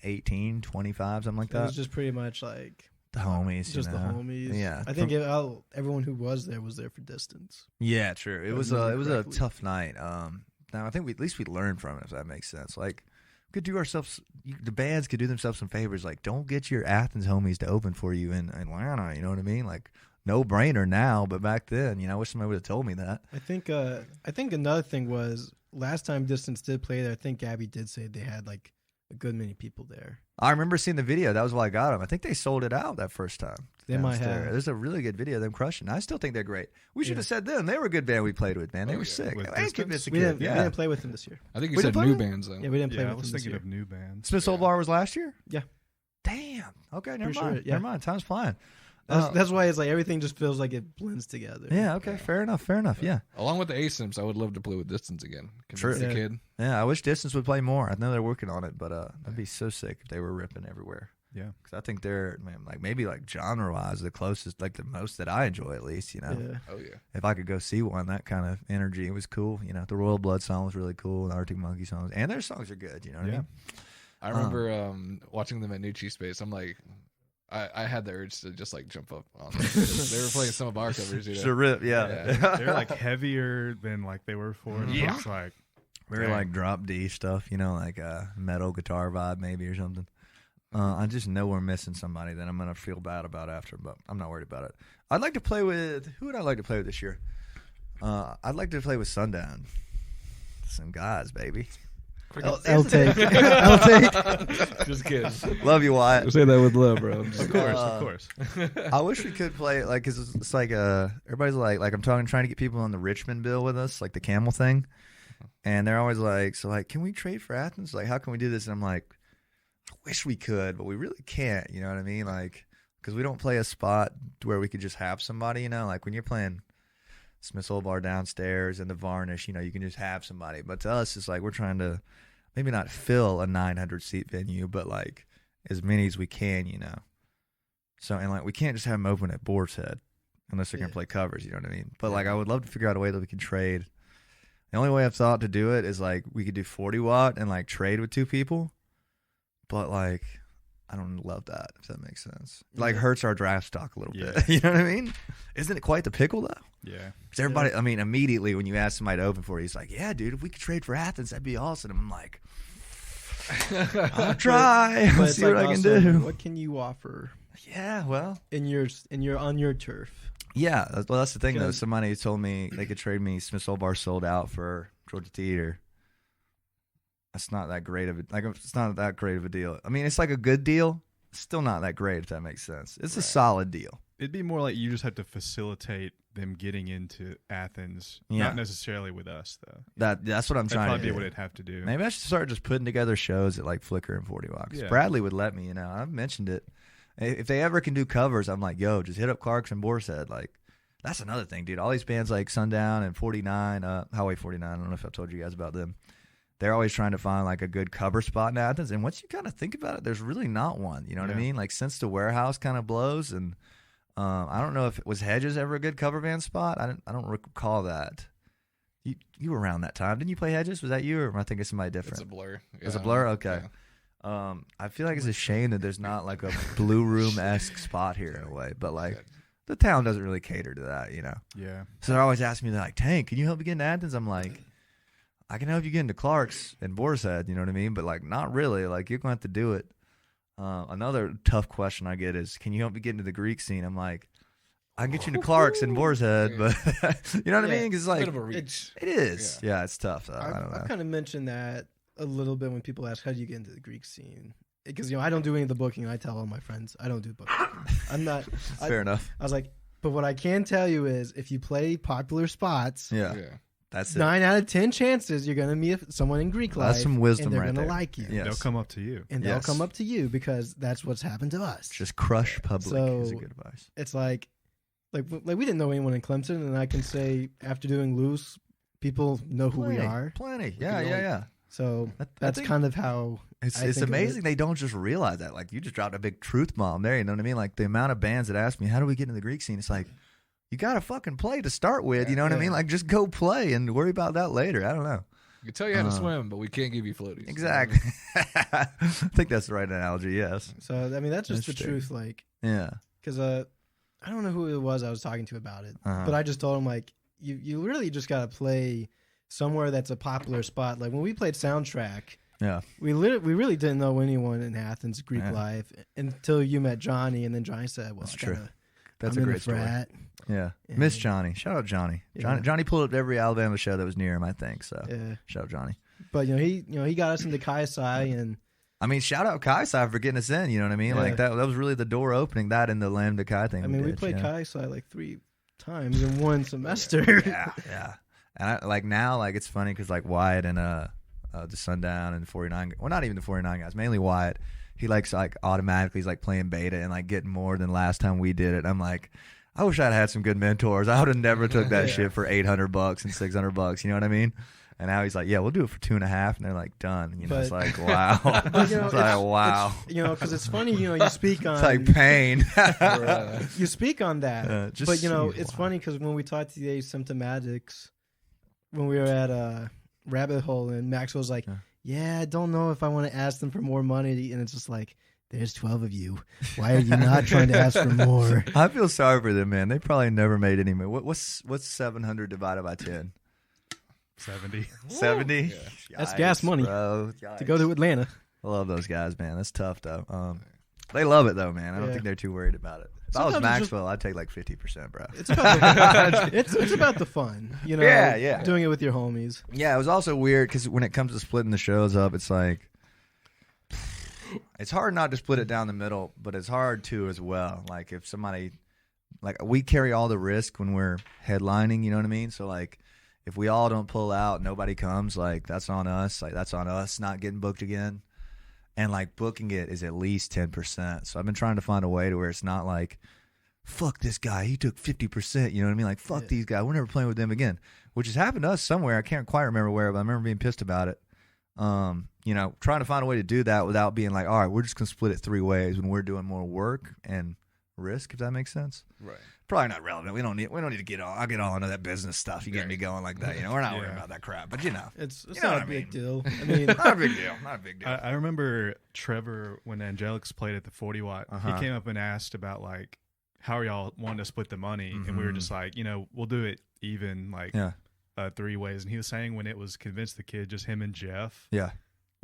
18, 25, something like that. It was just pretty much like the homies. Just the homies. Yeah. I think everyone who was there for Distance. Yeah, true. It was a tough night. Now I think at least we learned from it, if that makes sense. Like. Could do ourselves. The bands could do themselves some favors. Like, don't get your Athens homies to open for you in Atlanta. You know what I mean? Like, no brainer now, but back then, I wish somebody would have told me that. I think another thing was last time Distance did play there. I think Gabby did say they had like a good many people there. I remember seeing the video. That was why I got them. I think they sold it out that first time. They might have. There's a really good video of them crushing. I still think they're great. We should have said them. They were a good band we played with, man. They were sick. We didn't play with them this year. I think you said new bands, though. Yeah, we didn't play with them this year. I was thinking of new bands. Smith's Old Bar was last year? Yeah. Damn. Okay, never Sure, mind. Never mind. Time's flying. That's why it's like everything just feels like it blends together. Yeah, okay. Fair enough. Yeah. Along with the ASIMs, I would love to play with Distance again. True. The kid. Yeah, I wish Distance would play more. I know they're working on it, but that'd be so sick if they were ripping everywhere. Yeah, because I think they're maybe genre-wise the closest, like the most that I enjoy at least. Yeah. Oh yeah. If I could go see one, that kind of energy, it was cool. The Royal Blood song was really cool. The Arctic Monkey songs, and their songs are good. You know what I mean? I remember watching them at New Cheese Space. I'm like, I had the urge to just like jump up on them. They were playing some of our covers. Just a rip, yeah. They're like heavier than like they were before. Yeah, it's like very like drop D stuff. Like a metal guitar vibe maybe or something. I just know we're missing somebody that I'm gonna feel bad about after, but I'm not worried about it. I'd like to play with who would I like to play with this year? I'd like to play with Sundown. Some guys, baby. I'll take. I'll take. Just kidding. Love you, Wyatt. Say that with love, bro. Of course. I wish we could play because it's like everybody's like I'm trying to get people on the Richmond bill with us, like the Camel thing, and they're always like, can we trade for Athens? Like, how can we do this? And I'm like, I wish we could, but we really can't. You know what I mean? Like, because we don't play a spot where we could just have somebody. Like when you're playing Smith's Old Bar downstairs and the Varnish, you can just have somebody. But to us, it's like we're trying to maybe not fill a 900-seat venue, but like as many as we can, So, and like we can't just have them open at Boar's Head unless they're going to play covers, you know what I mean? But like I would love to figure out a way that we can trade. The only way I've thought to do it is like we could do 40 watt and like trade with 2 people. But like I don't love that, if that makes sense. Like hurts our draft stock a little bit. You know what I mean? Isn't it quite the pickle though? Yeah. Because everybody, I mean, immediately when you ask somebody to open for you, he's like, yeah, dude, if we could trade for Athens, that'd be awesome. And I'm like, I'll try. But Let's it's see what like I can also, do. What can you offer Yeah, well. on your turf? Yeah, well, that's the thing, though. Because- Somebody told me they could trade me Smith's Old Bar sold out for Georgia Theater. That's not that great of a it's not that great of a deal. I mean, it's like a good deal. It's still not that great, if that makes sense. It's a solid deal. It'd be more like you just have to facilitate them getting into Athens, Yeah. not necessarily with us, though. That's what I'm That'd trying to probably do. be what it'd have to do. Maybe I should start just putting together shows at like Flickr and 40 Watt. Yeah. Bradley would let me, I've mentioned it. If they ever can do covers, I'm like, yo, just hit up Clark's and Boar's Head. Like, that's another thing, dude. All these bands like Sundown and 49, Highway 49, I don't know if I've told you guys about them. They're always trying to find like a good cover spot in Athens. And once you kind of think about it, there's really not one. You know what I mean? Like, since the Warehouse kind of blows, and I don't know if it was Hedges ever a good cover band spot. I don't recall that. You were around that time. Didn't you play Hedges? Was that you, or am I thinking somebody different? It's a blur. It's a blur? Okay. Yeah. I feel like it's a shame that there's not like a Blue Room-esque spot here in a way. But like, the town doesn't really cater to that, Yeah. So they're always asking me, they're like, Tank, can you help me get into Athens? I'm like, I can help you get into Clark's and Boar's Head, you know what I mean? But like, not really. Like, you're going to have to do it. Another tough question I get is, can you help me get into the Greek scene? I'm like, I can get you into Clark's and Boar's Head, but you know what I mean? Because like, Bit of a reach. it is. Yeah, it's tough, though. I don't know. I've kind of mentioned that a little bit when people ask, how do you get into the Greek scene? Because, I don't do any of the booking. I tell all my friends, I don't do booking. I'm not. Fair enough. I was like, but what I can tell you is, if you play popular spots, Yeah. That's it. 9 out of 10 chances you're going to meet someone in Greek life. That's some wisdom and they're right gonna there. like you. Yes. They'll come up to you. And they'll Yes. come up to you, because that's what's happened to us. Just crush public is a So- good advice. It's like we didn't know anyone in Clemson, and I can say, after doing Loose, people know who we are. Plenty. We Yeah, can yeah. So I that's think kind of how it's I think of amazing it. they don't just realize that. Like, you just dropped a big truth bomb there. You know what I mean? Like, the amount of bands that ask me, how do we get into the Greek scene? It's like, you got to fucking play to start with. You know what I mean? Like, just go play and worry about that later. I don't know. We can tell you how to swim, but we can't give you floaties. Exactly. I think that's the right analogy. Yes. So I mean, that's just the Interesting. truth. Like, Yeah. because I don't know who it was I was talking to about it, Uh-huh. but I just told him, like, you really just got to play somewhere that's a popular spot. Like, when we played Soundtrack, Yeah. we really didn't know anyone in Athens Greek Yeah. life until you met Johnny, and then Johnny said, "Well, That's I true. gotta- That's I'm a in great the story. frat." Yeah. And- Miss Johnny. Shout out Johnny. Yeah. Johnny pulled up to every Alabama show that was near him, I think. So Yeah, shout out Johnny. but he got us into KSI, and I mean, shout out Kaisai for getting us in. You know what I mean? Yeah. Like, that was really the door opening, that and the Lambda Kai thing. I mean, we did, played yeah. KSI like 3 times in one semester. Yeah, yeah. And now, it's funny because like Wyatt and the Sundown and the 49, well, not even the 49 guys, mainly Wyatt. He likes automatically he's like playing beta and like getting more than last time we did it. I'm like, I wish I'd had some good mentors. I would have never took that shit for $800 and $600. You know what I mean? And now he's like, yeah, we'll do it for 2.5, and they're like, done. You know, it's But- like, wow. But, It's like, wow. Because it's funny, you speak on It's like pain. you speak on that, just but see it's why. funny because when we talked to the asymptomatics, when we were at Rabbit Hole, and Maxwell's like, yeah, I don't know if I want to ask them for more money, and it's just like, there's 12 of you. Why are you not trying to ask for more? I feel sorry for them, man. They probably never made any money. What's 700 divided by 10? 70. 70? That's gas money Bro. to go to Atlanta. I love those guys, man. That's tough, though. They love it, though, man. I don't Yeah. think they're too worried about it. If I was Sometimes it's Maxwell, I'd take like 50%, bro. It's about it's about the fun, Yeah, yeah. doing it with your homies. Yeah, it was also weird because when it comes to splitting the shows up, it's like, it's hard not to split it down the middle, but it's hard too as well. Like, if somebody, like, we carry all the risk when we're headlining, you know what I mean? So, like, if we all don't pull out, nobody comes, like, that's on us. Like, that's on us not getting booked again. And, like, booking it is at least 10%. So I've been trying to find a way to where it's not like, fuck this guy, he took 50%, you know what I mean? Like, fuck these guys, we're never playing with them again. Which has happened to us somewhere. I can't quite remember where, but I remember being pissed about it. Trying to find a way to do that without being like, all right, we're just going to split it 3 ways when we're doing more work and risk, if that makes sense. Right. Probably not relevant. We don't need to get all. I'll get all into that business stuff. You get me going like that. We're not worried about that crap. But It's You know not what a I big mean. deal. I mean, not a big deal. Not a big deal. I remember Trevor, when Angelics played at the 40 Watt, Uh-huh. he came up and asked about, like, how are y'all wanting to split the money? And we were just like, we'll do it even, like, yeah. 3 ways. And he was saying when it was Convince the Kid, just him and Jeff, Yeah.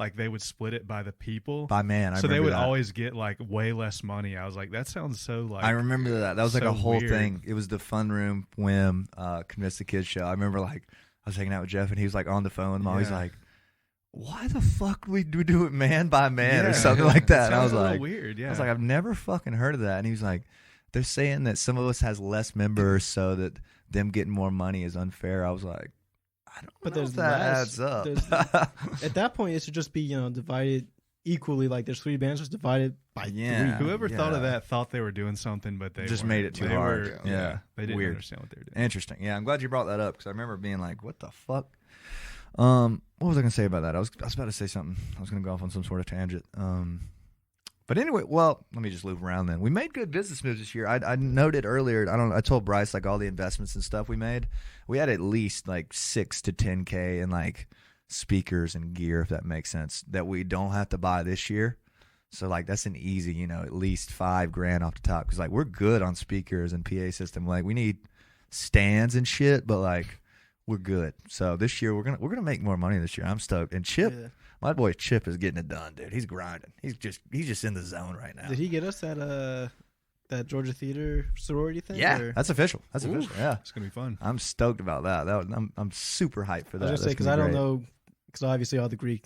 like they would split it by the people. By man, so they would that. always get like way less money. I was like, that sounds so like. I remember that. That was like so a whole weird. thing. It was the Fun Room Whim Convince the Kids show. I remember like I was hanging out with Jeff and he was like on the phone with him. He's like, why the fuck we do it man by man or something like that? And I was like, weird. Yeah, I was like, I've never fucking heard of that. And he was like, they're saying that some of us has less members, so that them getting more money is unfair. I was like, I don't know if that adds up. At that point, it should just be divided equally. Like there's 3 bands, just divided by 3. Whoever thought of that thought they were doing something, but they just weren't. made it too They hard. were- Yeah. they didn't Weird. understand what they were doing. Interesting. Yeah, I'm glad you brought that up because I remember being like, what the fuck? What was I going to say about that? I was about to say something. I was going to go off on some sort of tangent. But anyway, well, let me just loop around then. We made good business moves this year. I noted earlier, I told Bryce like all the investments and stuff we made. We had at least like 6 to 10K in like speakers and gear, if that makes sense, that we don't have to buy this year. So like that's an easy, at least $5,000 off the top because like we're good on speakers and PA system. Like we need stands and shit, but like we're good. So this year we're gonna make more money this year. I'm stoked. And Chip, my boy Chip is getting it done, dude. He's grinding. He's just in the zone right now. Did he get us that Georgia Theater sorority thing? Yeah, or? that's official. That's Ooh, official. Yeah, it's gonna be fun. I'm stoked about that. I'm super hyped for that. I was gonna say because I don't know, because obviously all the Greek,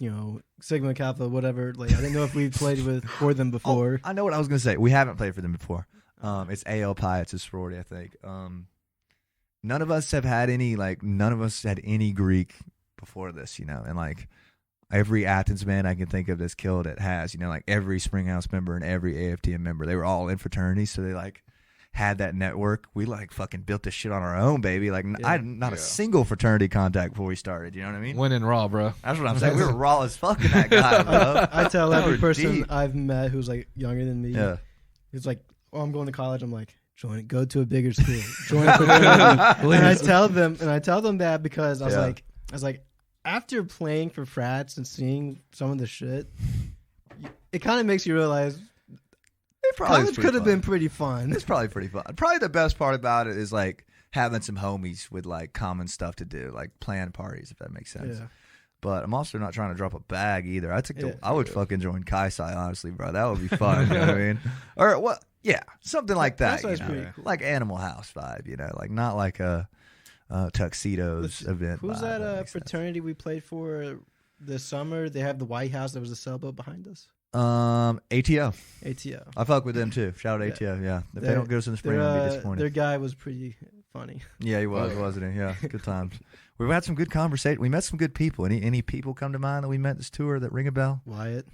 Sigma Kappa, whatever. Like I didn't know if we played for them before. I know what I was gonna say. We haven't played for them before. It's AL Pi. It's a sorority, I think. None of us have had any none of us had any Greek before this, and like every Athens band I can think of that's killed it has, like every Springhouse member and every AFTM member, they were all in fraternities, so they like had that network. We like fucking built this shit on our own, baby. Like I had not a single fraternity contact before we started. You know what I mean? Winning raw, bro. That's what I'm saying. We were raw as fucking that guy, bro. I tell every We're person deep. I've met who's like younger than me. Yeah. Who's like, oh, I'm going to college. I'm like, go to a bigger school. Join a fraternity. And I tell them that because I was like, after playing for frats and seeing some of the shit, it kind of makes you realize college could have been pretty fun. It's probably pretty fun. Probably the best part about it is like having some homies with like common stuff to do, like plan parties, if that makes sense. Yeah. But I'm also not trying to drop a bag either. I would fucking join Kaisai, honestly, bro. That would be fun. You know what I mean? Or what? Yeah, something like that. Kaisai's pretty cool. Like Animal House vibe. Like not like a tuxedos event. Who's vibe, that makes sense. fraternity we played for this summer? They have the White House. There was a sailboat behind us. ATO. ATO. I fuck with them too. Shout out ATO. Yeah, if they don't get us in the spring, I'll be disappointed. Their guy was pretty funny. Yeah, he was, wasn't he? Yeah, good times. We've had some good conversation. We met some good people. Any people come to mind that we met this tour that ring a bell? Wyatt?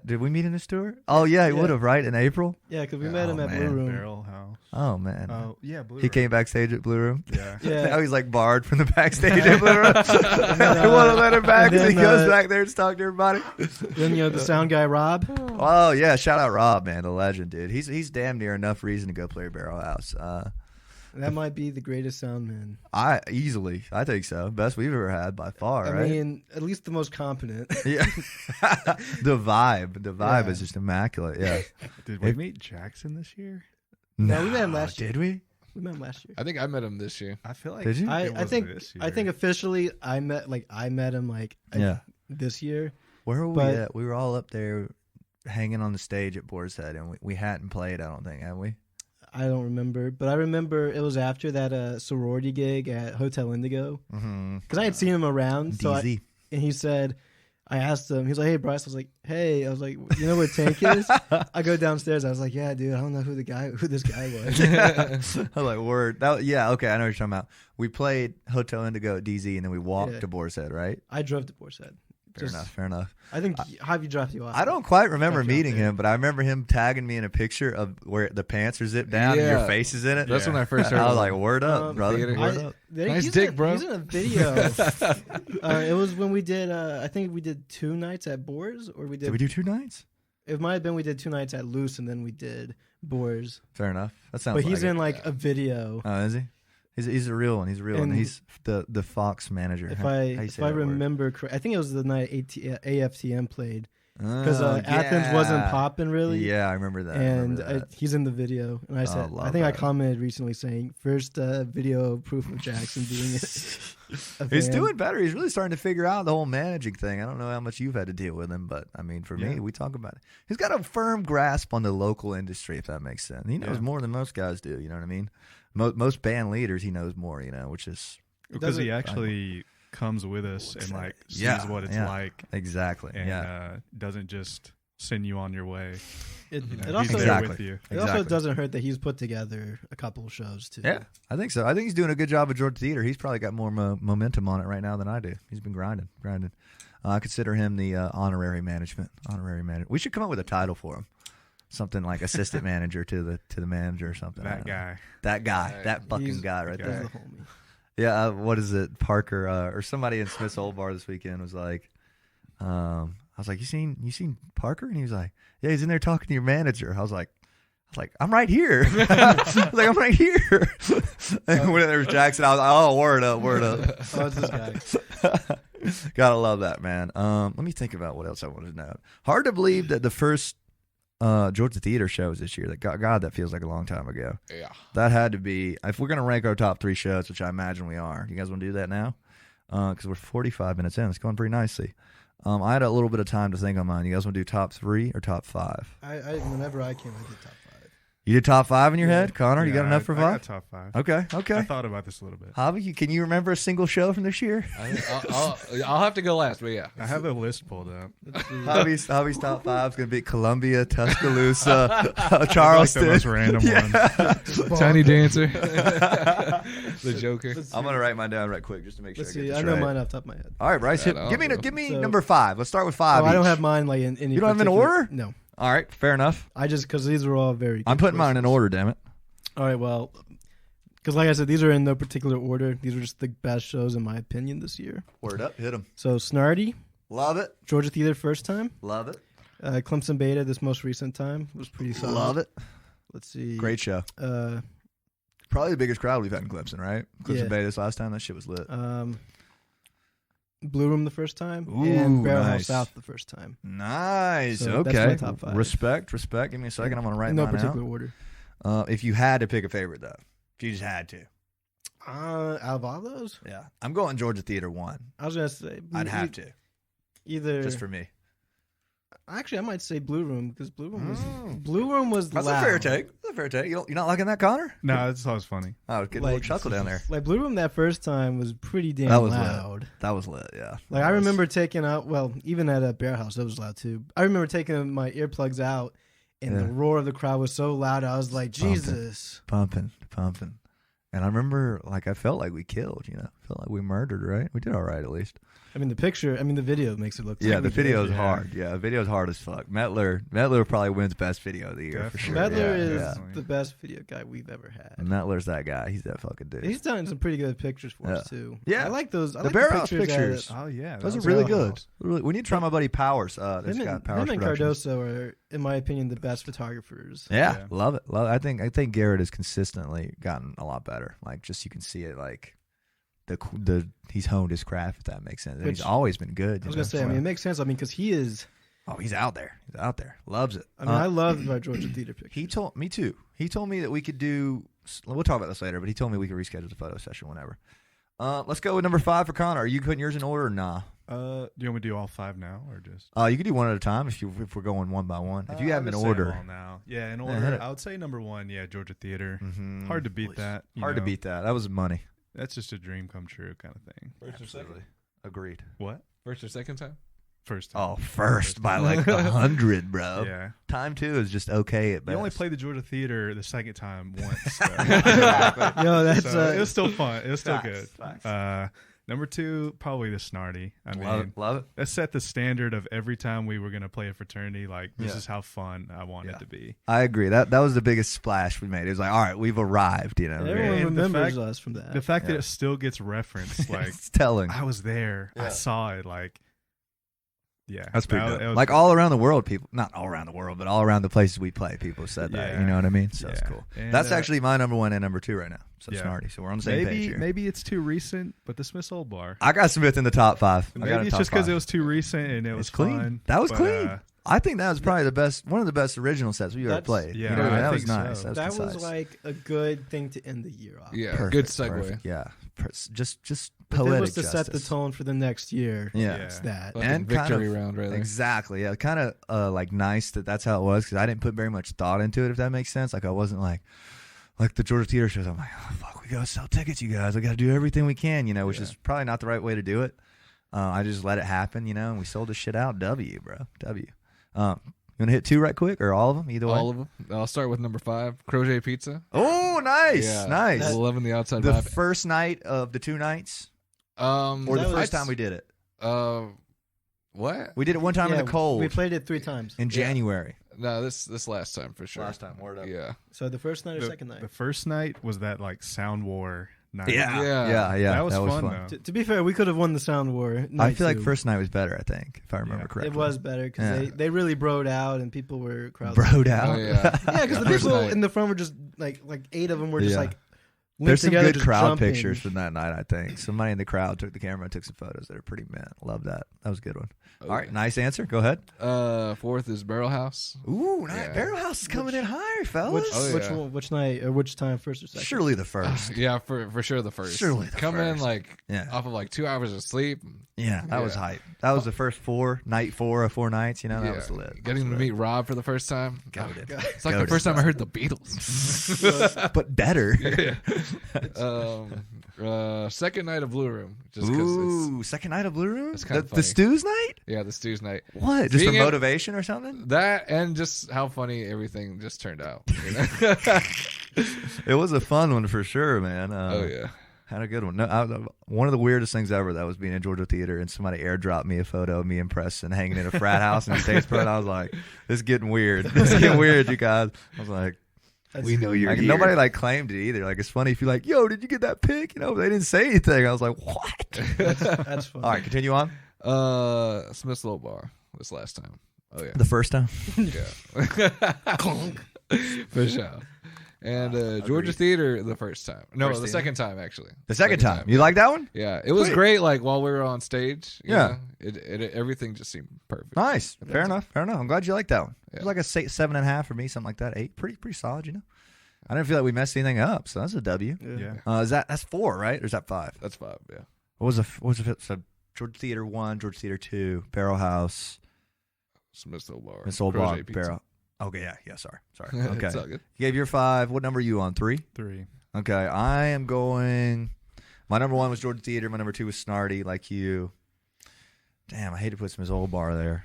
Did we meet in this tour? Oh yeah, he would have, right? In April? Yeah, because we met him at Blue Room. Barrel House. Oh man. Oh yeah, Blue He Room. came backstage at Blue Room. Yeah. Now he's like barred from the backstage at Blue Room. They want to let him back because he goes back there and talk to everybody. Then the sound guy Rob. Oh yeah, shout out Rob, man, the legend, dude. He's damn near enough reason to go play Barrel House. That might be the greatest sound man. I think so. Best we've ever had by far, right? I mean, at least the most competent. Yeah. The vibe is just immaculate. Yeah. Did we meet Jackson this year? No, we met him last year. Did we? We met him last year. I think I met him this year. I feel like Did you? I think this year. I think officially I met him this year. Where were we But- at? We were all up there hanging on the stage at Boar's Head, and we hadn't played, I don't think, had we? I don't remember, but I remember it was after that sorority gig at Hotel Indigo Mm-hmm. because I had seen him around. So DZ. and he said, I asked him. He was like, "Hey, Bryce." I was like, "Hey." I was like, "You know where Tank is?" I go downstairs. I was like, "Yeah, dude. I don't know who this guy was." I was like, word. Yeah, okay, I know what you're talking about. We played Hotel Indigo at DZ, and then we walked to Boar's Head, right? I drove to Boar's Head. Fair enough. I think Javi dropped you off. I don't quite remember Dropped you off meeting there. him, but I remember him tagging me in a picture of where the pants are zipped down and Yeah. your face is in it. That's when I first heard. I was of like, him. word up, brother. theater. Word up. Nice he's dick, in, bro. He's in a video. It was when we did. I think we did 2 nights at Boars, or we did. Did we do 2 nights? It might have been we did 2 nights at Loose, and then we did Boars. Fair enough. That sounds But like he's it. in a video. Oh, is he? He's a real one. He's a real one. And He's the Fox manager. If How you I say that word? remember correct, I think it was the night AFTM played. because Athens wasn't popping really. Yeah, I remember that. And he's in the video, and I said, I think I commented recently saying first video proof of Jackson being He's doing better. He's really starting to figure out the whole managing thing. I don't know how much you've had to deal with him, but I mean, for me, we talk about it. He's got a firm grasp on the local industry, if that makes sense. He knows more than most guys do. You know what I mean? Most band leaders, he knows more. Which is because he actually comes with us and like sees what it's like. Exactly. And doesn't just send you on your way. It he's also there with you. It also doesn't hurt that he's put together a couple of shows too. Yeah, I think so. I think he's doing a good job at Georgia Theater. He's probably got more momentum on it right now than I do. He's been grinding. I consider him the honorary manager. We should come up with a title for him. Something like assistant manager to the manager or something. That guy. That fucking guy right there. The homie. Yeah, what is it? Parker or somebody in Smith's Old Bar this weekend was like, I was like, you seen Parker? And he was like, yeah, he's in there talking to your manager. I was like, I'm right here. I'm right here. And when there was Jackson, I was like, oh, word up. Oh, it's this guy. Gotta love that, man. Let me think about what else I wanted to know. Hard to believe that the first Georgia Theater shows this year. God, that feels like a long time ago. Yeah. That had to be, if we're going to rank our top 3 shows, which I imagine we are. You guys want to do that now? Because we're 45 minutes in. It's going pretty nicely. I had a little bit of time to think on mine. You guys want to do top 3 or top 5? Whenever I came, I did top 5. You did top 5 in your head? Connor, you got enough for 5? I got top 5. Okay. I thought about this a little bit. Javi, can you remember a single show from this year? I'll have to go last, but yeah. I have a list pulled up. Javi's top 5 is going to be Columbia, Tuscaloosa, Charleston. Like the most random one. Tiny Dancer. The Joker. I'm going to write mine down right quick just to make sure Let's I get see. this I know right. mine off the top of my head. All right, Bryce, give me number 5. Let's start with 5 I don't each. have mine like in any. You don't have them in order? No. All right, fair enough. I just because these are all very. I'm putting mine in order, damn it. All right, well, because like I said, these are in no particular order. These are just the best shows in my opinion this year. Word up, hit them. So Snarty, Love it. Georgia Theater first time. Love it. Clemson Beta this most recent time was pretty solid. Love it. Let's see. Great show. Probably the biggest crowd we've had in Clemson, right? Clemson Beta this last time. That shit was lit. Blue Room the first time, Ooh, and Barrel House nice. South the first time. Nice. So okay. that's my top 5. Respect. Give me a second. I'm going to write in no mine particular out. order. If you had to pick a favorite, though. If you just had to. Out of all those, Yeah. I'm going Georgia Theater 1. I was gonna say I'd have to. either. Just for me. Actually, I might say Blue Room because Blue Room was That's loud. a fair take. You're not liking that, Connor? No, this was funny. I was getting a little chuckle down there. Like Blue Room that first time was pretty damn That was loud. lit. That was lit, yeah. Like I remember taking out, well, even at a Bear House, that was loud too. I remember taking my earplugs out, and the roar of the crowd was so loud. I was like, Jesus, Pumping. And I remember, I felt like we killed, felt like we murdered, right? We did all right, at least. I mean, the video makes it look. Yeah, like the we did. video's hard. Yeah, the video's hard as fuck. Mettler probably wins best video of the year for sure. Mettler is yeah. the best video guy we've ever had. And Mettler's that guy. He's that fucking dude. He's done some pretty good pictures for us too. Yeah, I like those. I the like Bear the House pictures. pictures. Oh yeah, Those are really good. We need to try my buddy Powers. That's got Powers him and Productions. Cardoso are, in my opinion, the best photographers. Yeah, love it. I think Garrett has consistently gotten a lot better. You can see it. He's honed his craft, if that makes sense. And he's always been good. I was gonna say, it makes sense. Because he is. Oh, he's out there. Loves it. I love my Georgia Theater pictures. He told me too. He told me that we could do. We'll talk about this later, but he told me we could reschedule the photo session whenever. Let's go with number 5 for Connor. Are you putting yours in order or nah? Do you want me to do all 5 now or just? You can do one at a time if we're going one by one. If you have them in order. All now. Yeah, in order. I would say number 1. Yeah, Georgia Theater. Mm-hmm. Hard to beat that. Hard to beat that. That was money. That's just a dream come true kind of thing. First or second? Agreed. What? First or second time? First time. Oh, first by 100, bro. Yeah. Time 2 is just okay at best. You only played the Georgia Theater the second time once. Yo, that's it was still fun. It was still Facts, good. facts. Number 2, probably the Snarty. Love it. That set the standard of every time we were going to play a fraternity. This is how fun I want it to be. I agree. That was the biggest splash we made. It was like, all right, we've arrived. Everyone remembers us from that. The fact that it still gets referenced, it's telling. I was there. Yeah. I saw it. Yeah, That's pretty that dope. was Like pretty all dope. around the world, people, not all around the world, but all around the places we play, people said that. Yeah. You know what I mean? So it's Yeah. cool. And, That's actually my number 1 and number 2 right now. So Yeah. Snarty. So we're on the same page here. Maybe it's too recent, but the Smith's Old Bar. I got Smith in the top 5. I got Maybe him it's top just because 5. it was too recent and it was It's clean. fun. That was but, clean. I think that was probably the best, one of the best original sets we ever That's- played. Yeah, you know, I that think was nice. so. That concise. was like a good thing to end the year off. Yeah, Perfect, good segue. perfect. Yeah, just If poetic it was to set the justice. tone for the next year, Yeah. it's that. Fucking And kind victory of- round right there. Exactly. Yeah, kind of like nice that that's how it was because I didn't put very much thought into it. If that makes sense. Like I wasn't like the Georgia Theater shows. I'm like, oh fuck, we gotta sell tickets, you guys. We gotta do everything we can, you know, which is probably not the right way to do it. I just let it happen, you know, and we sold the shit out. W, bro. W. You want to hit 2 right quick or all of them? Either way. All of them. I'll start with number 5, Crochet Pizza. Oh, nice, Yeah, nice. loving the outside The vibe. first night of the 2 nights, or That the was- first time we did it. What? We did it one time in the cold We played it 3 times. in January. No, this last time for sure. Last time, word up. Yeah. So the first night or second night? The first night was that like Sound War night. Yeah, Yeah. yeah. That was fun, though. To be fair, we could have won the Sound War. I night feel like two. first night was better. I think, if I remember Yeah. correctly, It was better because Yeah. they really broed out and people were crowded. broed out. Oh yeah. Yeah, because the First people night. in the front were just like 8 of them were just Yeah. like There's linked some together, good just crowd jumping. pictures from that night. I think somebody in the crowd took the camera and took some photos that are pretty mint. Love that. That was a good one. All right, nice answer. Go ahead. 4th is Barrel House. Ooh, nice. Yeah. Barrel House is coming in higher, fellas. Oh, Which yeah. one, which night or which time, first or second? Surely the first. Yeah, for sure the first. Surely the Come in first. like Yeah. off of like 2 hours of sleep. Yeah, that was Yeah. hype. That was the first night 4 of 4 nights. You know, that Yeah. was lit. Getting to meet Rob for the first time. Goated. It's like Goated. the first time I heard the Beatles. but better. Second night of Blue Room. Just because Ooh, second night of Blue Room. It's kinda the funny. Stews night. yeah, the Stews night. What? Just for Being in- motivation or something? That and just how funny everything just turned out. You know? It was a fun one for sure, man. Oh yeah. Had a good one. No, one of the weirdest things ever that was being in Georgia Theater and somebody airdropped me a photo of me and Preston hanging in a frat house in Statesboro. And I was like, "This is getting weird. This is getting weird, you guys." I was like, We know you're like, here. nobody like claimed it either. Like it's funny if you're like, "Yo, did you get that pic?" You know, they didn't say anything. I was like, "What?" That's fun. All right, continue on. Smith's Little Bar this last time. Oh yeah. The first time. Yeah. For sure. And Georgia Theater the first time. No, First the theater? second time actually. The second time. You like that one? Yeah, it was Sweet. great. Like while we were on stage. you Yeah. know, it everything just seemed perfect. Nice. Fair enough. Fair enough. I'm glad you like that one. It Yeah. was like a 7.5 for me, something like that. 8. Pretty solid, you know. I didn't feel like we messed anything up, so that's a W. Yeah. That's 4, right? Or is that 5? That's 5. Yeah. What was the so Georgia Theater 1, Georgia Theater 2, Barrel House, Smith's Little Bar. Miss Old Crochet Bar, Pizza. Barrel. Okay, yeah. Sorry. Okay. It's all good. You gave your 5. What number are you on? 3. 3. Okay, I am going. My number 1 was Georgia Theater. My number 2 was Snarty, like you. Damn, I hate to put some Miss Old Bar there.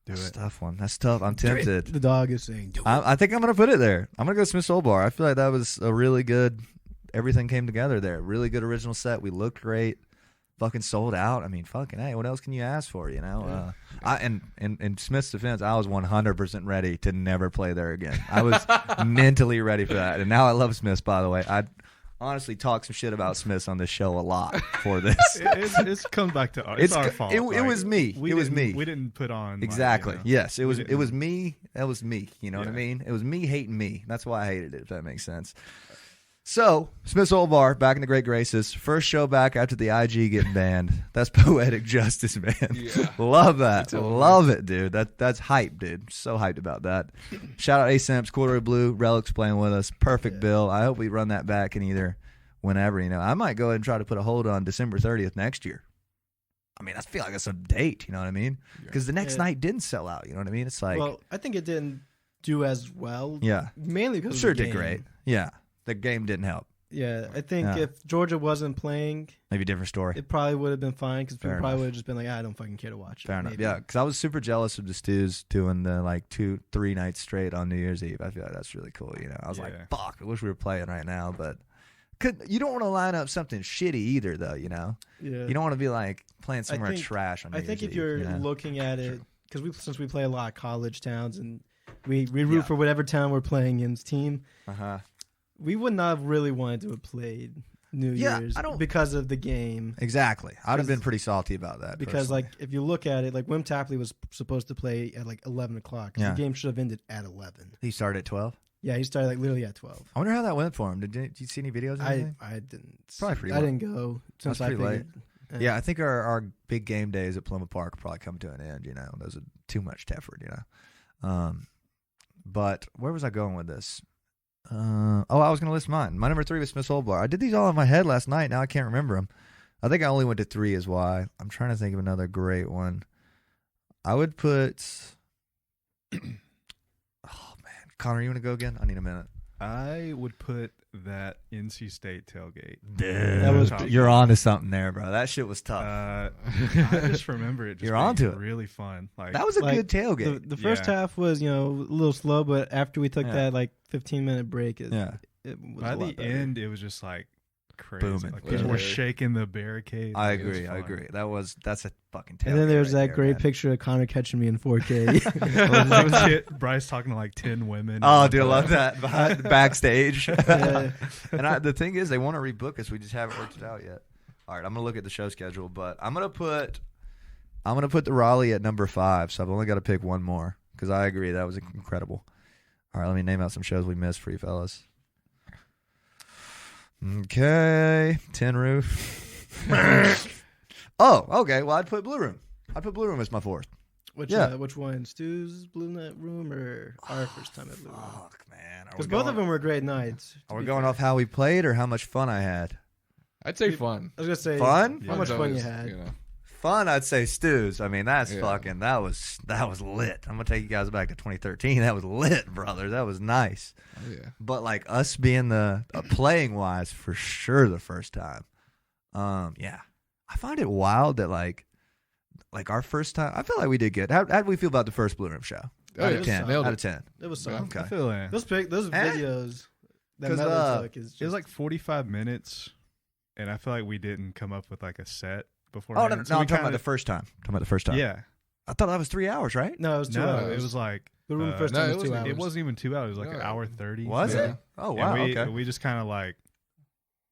That's a tough one. That's tough. I'm tempted. The dog is saying, "Do it." I think I'm gonna put it there. I'm gonna go Smith's Old Bar. I feel like that was a really good. Everything came together there. Really good original set. We looked great. Fucking sold out. I mean, fucking hey, what else can you ask for? You know. In Smith's defense, I was 100% ready to never play there again. I was mentally ready for that, and now I love Smith's. By the way, I honestly talk some shit about Smith's on this show a lot for this. It's comes back to us. It's our fault. It was me. We It was didn't- me. We didn't put on like, Exactly. you know, Yes. It we was. didn't- It was me. That was me. You know what I Yeah. mean? It was me hating me. That's why I hated it. If that makes sense. So Smith's Old Bar back in the great graces. First show back after the IG getting banned. That's poetic justice, man. Yeah. Love that. Love it, dude. That's hype, dude. So hyped about that. Shout out A-Simps, Corduroy Blue, Relics playing with us. Perfect bill. I hope we run that back in either whenever. You know, I might go ahead and try to put a hold on December 30th next year. I mean, I feel like that's a date. You know what I mean? Because the next Yeah. night didn't sell out. You know what I mean? It's like, well, I think it didn't do as well. yeah, Mainly because sure of the it did game. great. Yeah, the game didn't help. Yeah, I think Yeah. if Georgia wasn't playing, Maybe different story. it probably would have been fine because people Fair probably enough. would have just been like, I don't fucking care to watch it. Fair enough. maybe. Yeah, because I was super jealous of the Stews doing the like 2-3 nights straight on New Year's Eve. I feel like that's really cool. You know, I was Yeah. like, fuck, I wish we were playing right now, but you don't want to line up something shitty either, though. You know, Yeah. you don't want to be like playing somewhere think- trash on New I think Year's if you're Eve, you know? looking at it, because since we play a lot of college towns and we root Yeah. for whatever town we're playing in's team, Uh-huh. we would not have really wanted to have played New Yeah, Year's I don't- because of the game. Exactly. I'd have been pretty salty about that. Because personally. like if you look at it, like Wim Tapley was supposed to play at like 11 o'clock. Yeah. The game should have ended at 11. he started at 12. Yeah, he started like literally at 12. I wonder how that went for him. Did you see any videos? Or anything? I didn't. Probably pretty I late. didn't go since That's I pretty figured. Yeah, I think our big game days at Plymouth Park probably come to an end. Those are too much effort. But where was I going with this? I was going to list mine. My number 3 was Smith's Old Bar. I did these all in my head last night. Now I can't remember them. I think I only went to 3 is why. I'm trying to think of another great one. I would put. Oh man, Connor, you want to go again? I need a minute. I would put that NC State tailgate. You're on to something there, bro. That shit was tough. I just remember it. Just You're being onto it. Really fun. Like That was a Like, good tailgate. The first Yeah. half was a little slow, but after we took Yeah. that like 15-minute break, it Yeah. was by a lot the better. end, it was just like crazy. Booming. Like people were Yeah. shaking the barricades. I Like, it was agree. I fun. agree. That's a fucking tailgate. And then there's right that there, great man. picture of Connor catching me in 4K. It was Bryce talking to like 10 women. Oh, dude, I love that behind backstage. Yeah. And the thing is, they want to rebook us. We just haven't worked it out yet. All right, I'm gonna look at the show schedule, but I'm gonna put the Raleigh at number 5. So I've only got to pick one more because I agree that was incredible. All right, let me name out some shows we missed for you fellas. Okay, Tin Roof. Oh, okay. Well, I'd put Blue Room. I'd put Blue Room as my 4th. Which one? Stu's Blue Nut Room or our first time at Blue Room? Fuck, man. Because both of them were great nights. Are we going off how we played or how much fun I had? I'd say fun. I was gonna say Fun? How much Fun's fun you always, had? Fun, I'd say Stu's. I mean, that's Yeah. fucking. That was lit. I'm gonna take you guys back to 2013. That was lit, brother. That was nice. Oh, yeah. But like us being the playing wise, for sure, the first time. Yeah, I find it wild that like our first time. I feel like we did good. How did we feel about the first Blue Room show? Oh, Out yeah. of 10. Nailed Out it. of 10. It was Yeah. fun. Okay. I feel that. Those videos that 'Cause, Metal took is just, It was like 45 minutes, and I feel like we didn't come up with like a set before. Oh no, I'm talking about the first time. Yeah. I thought that was 3 hours, right? no, it was 2 No, hours. it was like the room first no, time it was 2 wasn't- hours. it wasn't even 2 hours. It was like an No. hour 30. Was Yeah. it? Oh And wow. we, Okay. we just kind of like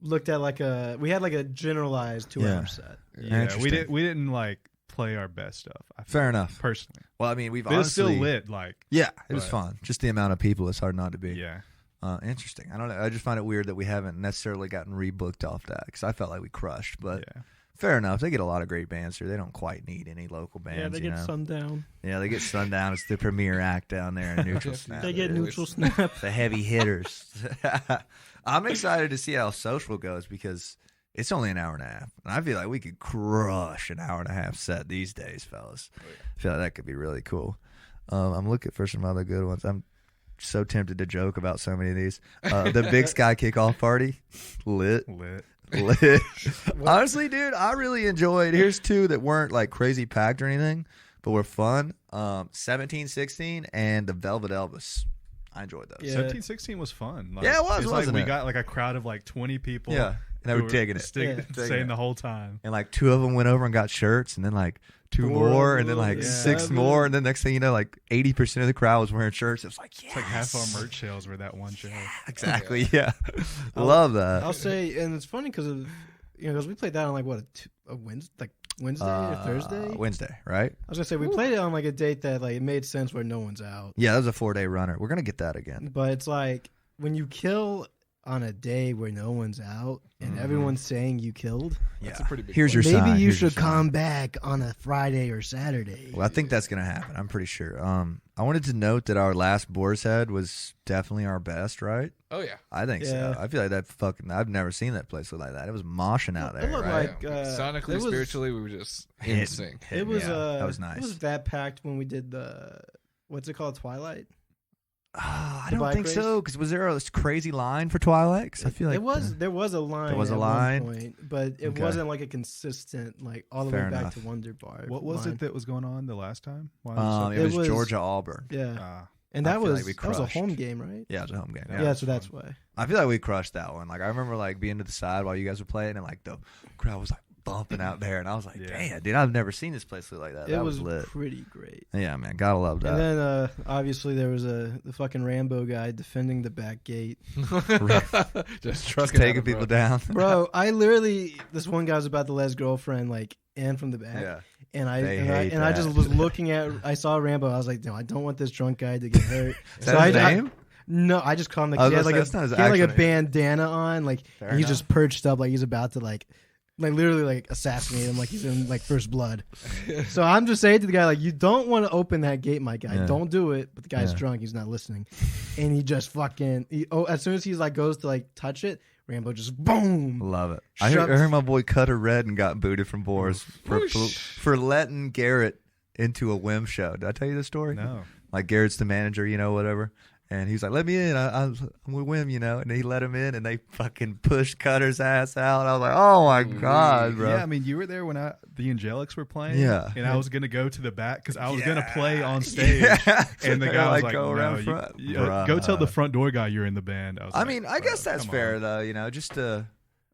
Looked at we had like a generalized 2 hour set. yeah. Interesting. We didn't like play our best stuff. I feel, Fair enough. personally. Well, I mean, we've But it was honestly still lit. Like Yeah, it was But- fun. Just the amount of people, it's hard not to be. yeah. Interesting. I don't know. I just find it weird that we haven't necessarily gotten rebooked off that because I felt like we crushed. But Yeah. fair enough. They get a lot of great bands here. They don't quite need any local bands. Yeah, they get you know? Sundown. Yeah, they get Sundown. It's the premier act down there in Neutral Snap. They get Yeah, Neutral Snap. The heavy hitters. I'm excited to see how social goes because it's only an hour and a half. And I feel like we could crush an hour and a half set these days, fellas. I feel like that could be really cool. I'm looking for some other good ones. I'm so tempted to joke about so many of these. The Big Sky Kickoff Party, lit. Honestly, dude, I really enjoyed. Here's 2 that weren't like crazy packed or anything, but were fun. 1716 and the Velvet Elvis. I enjoyed those. Yeah. 1716 was fun. Like, Yeah, it was, it's wasn't like it? we got like a crowd of like 20 people. Yeah, and they who were digging it. Yeah. Saying the whole time. And like 2 of them went over and got shirts, and then like 2 4 more, and then like yeah. 6 7. more, and then next thing you know, like 80% of the crowd was wearing shirts. It was like, yes. It's like half our merch sales were that one show. Exactly, yeah. Love that. I'll say, and it's funny because because we played that on like what a Wednesday, or Thursday. Wednesday, right? I was gonna say we played it on like a date that like it made sense where no one's out. Yeah, that was a 4-day runner. We're gonna get that again. But it's like when you kill on a day where no one's out and everyone's saying you killed, That's a pretty big Here's your maybe sign. you Here's your should sign. come back on a Friday or Saturday. Well, I think that's gonna happen. I'm pretty sure. I wanted to note that our last Boar's Head was definitely our best, right? Oh, yeah. I think Yeah. so. I feel like that fucking. I've never seen that place look like that. It was moshing out It there, looked right? like, Yeah. Sonically, it was- spiritually, we were just in sync. It was that was nice. It was that packed when we did the what's it called, Twilight. I The don't bike think race? so. Because was there a crazy line for Twilight? 'Cause I feel like there was a line. There was a at line? one point, but it Okay. wasn't like a consistent like all the Fair way back enough. to Wonder Bar. What was line. it that was going on the last time? Why It It was was- Georgia Auburn. Yeah, and I that feel was like we that was a crushed. home game, right? Yeah, it was a home game. Yeah. Yeah, it so was that's fun. why. I feel like we crushed that one. Like I remember like being to the side while you guys were playing, and like the crowd was like bumping out there, and I was like, Yeah. damn, dude, I've never seen this place look like that. It That was lit. pretty great. Yeah, man, gotta love that. And then obviously there was the fucking Rambo guy defending the back gate. Just Just taking people down. Bro, this one guy was about to let his girlfriend like in from the back. Yeah. And They hate I just that. was looking at. I saw Rambo. I was like, no, I don't want this drunk guy to get hurt. Is that his name? No, I just called him. I Like, was he had gonna like say, that's not his he had like a actual name. bandana on, like Fair and he's enough. just perched up, like he's about to like literally like assassinate him, like he's in like First Blood. So I'm just saying to the guy, like, you don't want to open that gate, my guy. Yeah. Don't do it. But the guy's Yeah. drunk. He's not listening, and he just fucking. As soon as he's like goes to like touch it, Rambo just boom. Love it. I Shuts- heard my boy Cutter Red and got booted from Boars Whoosh. for letting Garrett into a whim show. Did I tell you this story? No. Like Garrett's the manager, whatever. And he was like, let me in. I'm with Wim, And he let him in, and they fucking pushed Cutter's ass out. I was like, oh, my God, bro. Yeah, I mean, you were there when the Angelics were playing. Yeah. And I was going to go to the back because I was going to play on stage. Yeah. And the They're guy was like, like, go no, around front. go tell the front door guy you're in the band. I was I like, mean, I guess that's come fair, on. though, just to...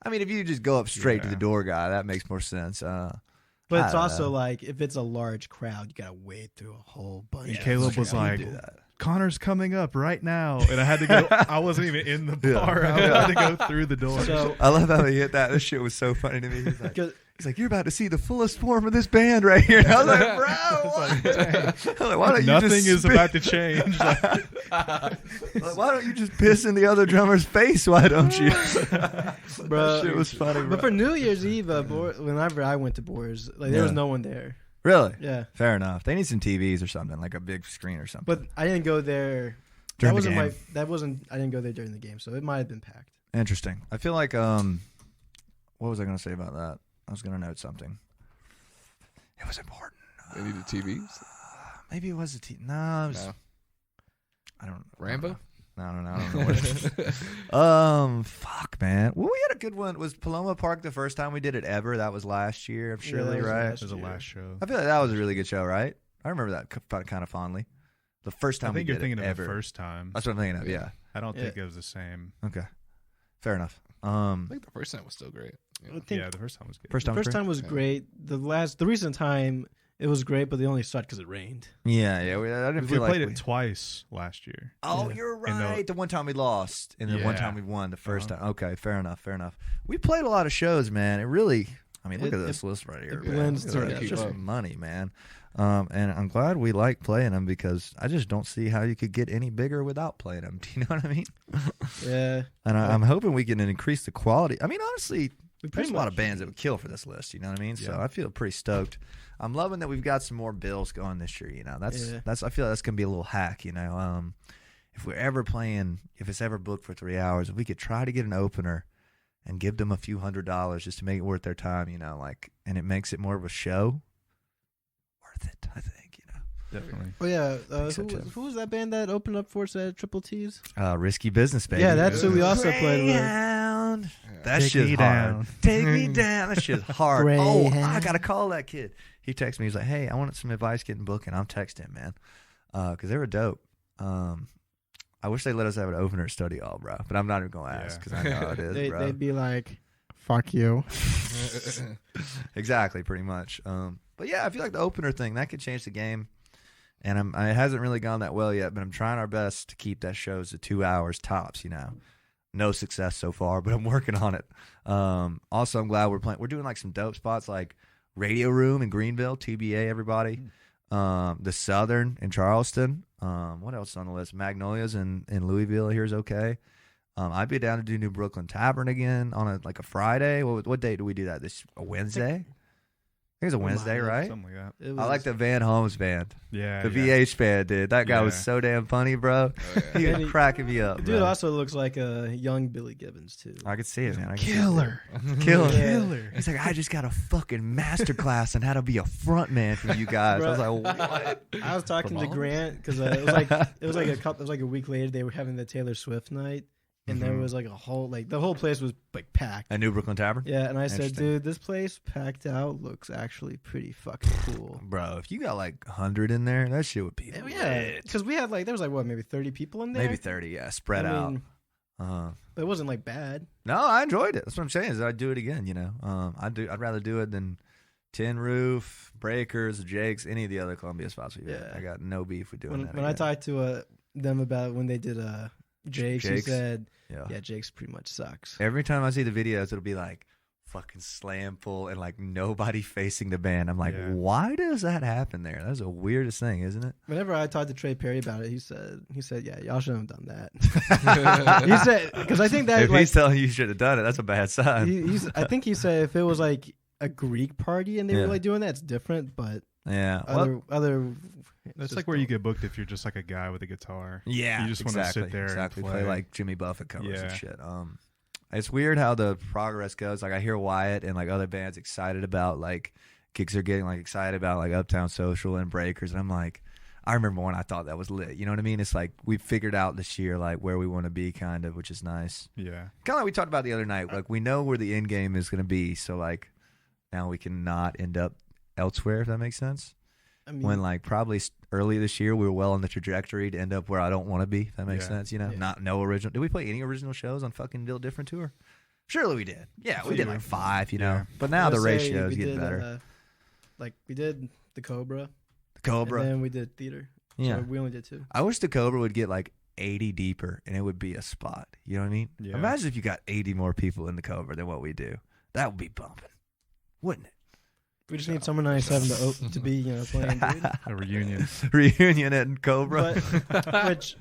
I mean, if you just go up straight to Yeah. the door guy, that makes more sense. But I it's don't also know. like if it's a large crowd, you gotta wade through a whole bunch. And of Caleb was people. like, do that. Connor's coming up right now. And I had to go. I wasn't even in the bar. I had to go through the door. So I love how he hit that. This shit was so funny to me. He's 'cause- like, you're about to see the fullest form of this band right here. And I was like, bro, what? I was like, why don't you Nothing just is spit- about to change. Like, Like, why don't you just piss in the other drummer's face? Why don't you? Bro, That shit was funny, bro. But for New Year's Eve, whenever I went to Boars, like there was Yeah. no one there. Really? Yeah, Fair enough. They need some TVs or something, like a big screen or something. but I didn't go there. During that the wasn't game. That wasn't. I didn't go there during the game, so it might have been packed. Interesting. I feel like, what was I going to say about that? I was going to note something. It was important. They needed TVs. Maybe it was a TV. No, it was, No. I don't. Rambo. I don't know. I don't know what it is. Fuck, man. Well, we had a good one. Was Paloma Park the first time we did it ever? That was last year, Yeah, surely, that was right? last it was the year. last show. I feel like that was a really good show, right? I remember that kind of fondly. The first I time we think did you're thinking it of ever. the first time. That's what I'm thinking of. Yeah. I don't Yeah. think it was the same. Okay. Fair enough. I think the first time was still great. I think Yeah, the first time was good. First the time. first was time was Yeah. great. The recent time it was great, but they only sucked because it rained. great. Yeah. I didn't We feel like played it twice last year. Oh, Yeah. you're And right. The one time we lost, and the one Yeah. time we won the 1st Uh-huh. time. Okay, fair enough. We played a lot of shows, man. It really. I mean, look It- at this list right here. it man. blends Look at that. together. It's just Keep up. money, man. And I'm glad we like playing them because I just don't see how you could get any bigger without playing them. Do you know what I mean? Yeah, And I'm hoping we can increase the quality. I mean, honestly, we there's pretty a lot much- of bands that would kill for this list. You know what I mean? So Yeah. I feel pretty stoked. I'm loving that we've got some more bills going this year. That's Yeah. I feel that's gonna be a little hack. If we're ever playing, if it's ever booked for 3 hours, if we could try to get an opener and give them a few $100s just to make it worth their time, and it makes it more of a show. Worth it, I think. Definitely. Oh yeah, Think so, too. who was that band that opened up for us at Triple T's? Risky Business, baby. Yeah, that's who we also played with. Greyhound. Yeah. That Take shit's me hard. down. Take me down. That shit's hard. Oh, I Greyhound. gotta call that kid. He texted me. He's like, "Hey, I wanted some advice getting booking." I'm texting him, man, because they were dope. I wish they let us have an opener at Study Hall, bro. But I'm not even gonna ask because I know how it is, bro. They'd be like, "Fuck you." Exactly, pretty much. But yeah, I feel like the opener thing that could change the game. And it hasn't really gone that well yet, but I'm trying our best to keep that shows to 2 hours tops. No success so far, but I'm working on it. Also, I'm glad we're doing like some dope spots like Radio Room in Greenville, TBA, everybody. The Southern in Charleston. What else is on the list? Magnolias in Louisville. Here's okay. I'd be down to do New Brooklyn Tavern again on a Friday. What date do we do that? A Wednesday? I think it's a Wednesday, right? Something like that. It I like was- the Van Holmes band. Yeah. The yeah. VH band, dude. That guy was Yeah. so damn funny, bro. Oh, yeah. He And was he- cracking me up, The dude bro. also looks like a young Billy Gibbons too. I could see it, man. I could see it. Killer. Killer. Yeah. Killer. He's like, I just got a fucking master class on how to be a front man for you guys. I was like, what? I was talking to From all? Grant because it was like a week later they were having the Taylor Swift night, and there Mhm. was like the whole place was like packed. A New Brooklyn Tavern? Yeah, and I said, Interesting. dude, this place packed out looks actually pretty fucking cool. Bro, if you got like 100 in there, that shit would be Yeah, lit. because we had there was maybe 30 people in there. Maybe 30, yeah, spread I out. mean, It wasn't like bad. No, I enjoyed it. That's what I'm saying. Is I'd do it again. I'd rather do it than Tin Roof, Breakers, Jake's, any of the other Columbia spots we did. I got no beef with doing that. When I talked to them about when they did Jake's, he said, "Yeah, Jake's pretty much sucks." Every time I see the videos, it'll be like fucking slam pull and like nobody facing the band. I'm like, why does that happen there? That's the weirdest thing, isn't it? Whenever I talked to Trey Perry about it, he said, yeah, y'all shouldn't have done that. He said, because I think that if he's telling you should have done it, that's a bad sign. I think he said if it was like a Greek party and they were like doing that, it's different. But other. That's like where you get booked if you're just like a guy with a guitar. Yeah, you just want to sit there and play like Jimmy Buffett covers and shit. It's weird how the progress goes. Like I hear Wyatt and like other bands excited about like gigs are getting like excited about like Uptown Social and Breakers, and I'm like, I remember when I thought that was lit. You know what I mean? It's like we figured out this year like where we want to be, kind of, which is nice. Yeah, kind of like we talked about the other night. Like we know where the end game is going to be, so like now we can not end up elsewhere. If that makes sense. I mean, when like probably early this year we were well on the trajectory to end up where I don't want to be. If that makes sense, you know. Yeah. No original. Did we play any original shows on fucking Bill Different Tour? Surely we did. Yeah, we did like 5, you know. Yeah. But now the ratio is getting better. Like we did the Cobra. And then we did theater. Yeah, so we only did 2. I wish the Cobra would get like 80 deeper and it would be a spot. You know what I mean? Yeah. Imagine if you got 80 more people in the Cobra than what we do. That would be bumping, wouldn't it? We just need Summer 97 to be, playing, dude. A reunion. Reunion at Cobra. But, which,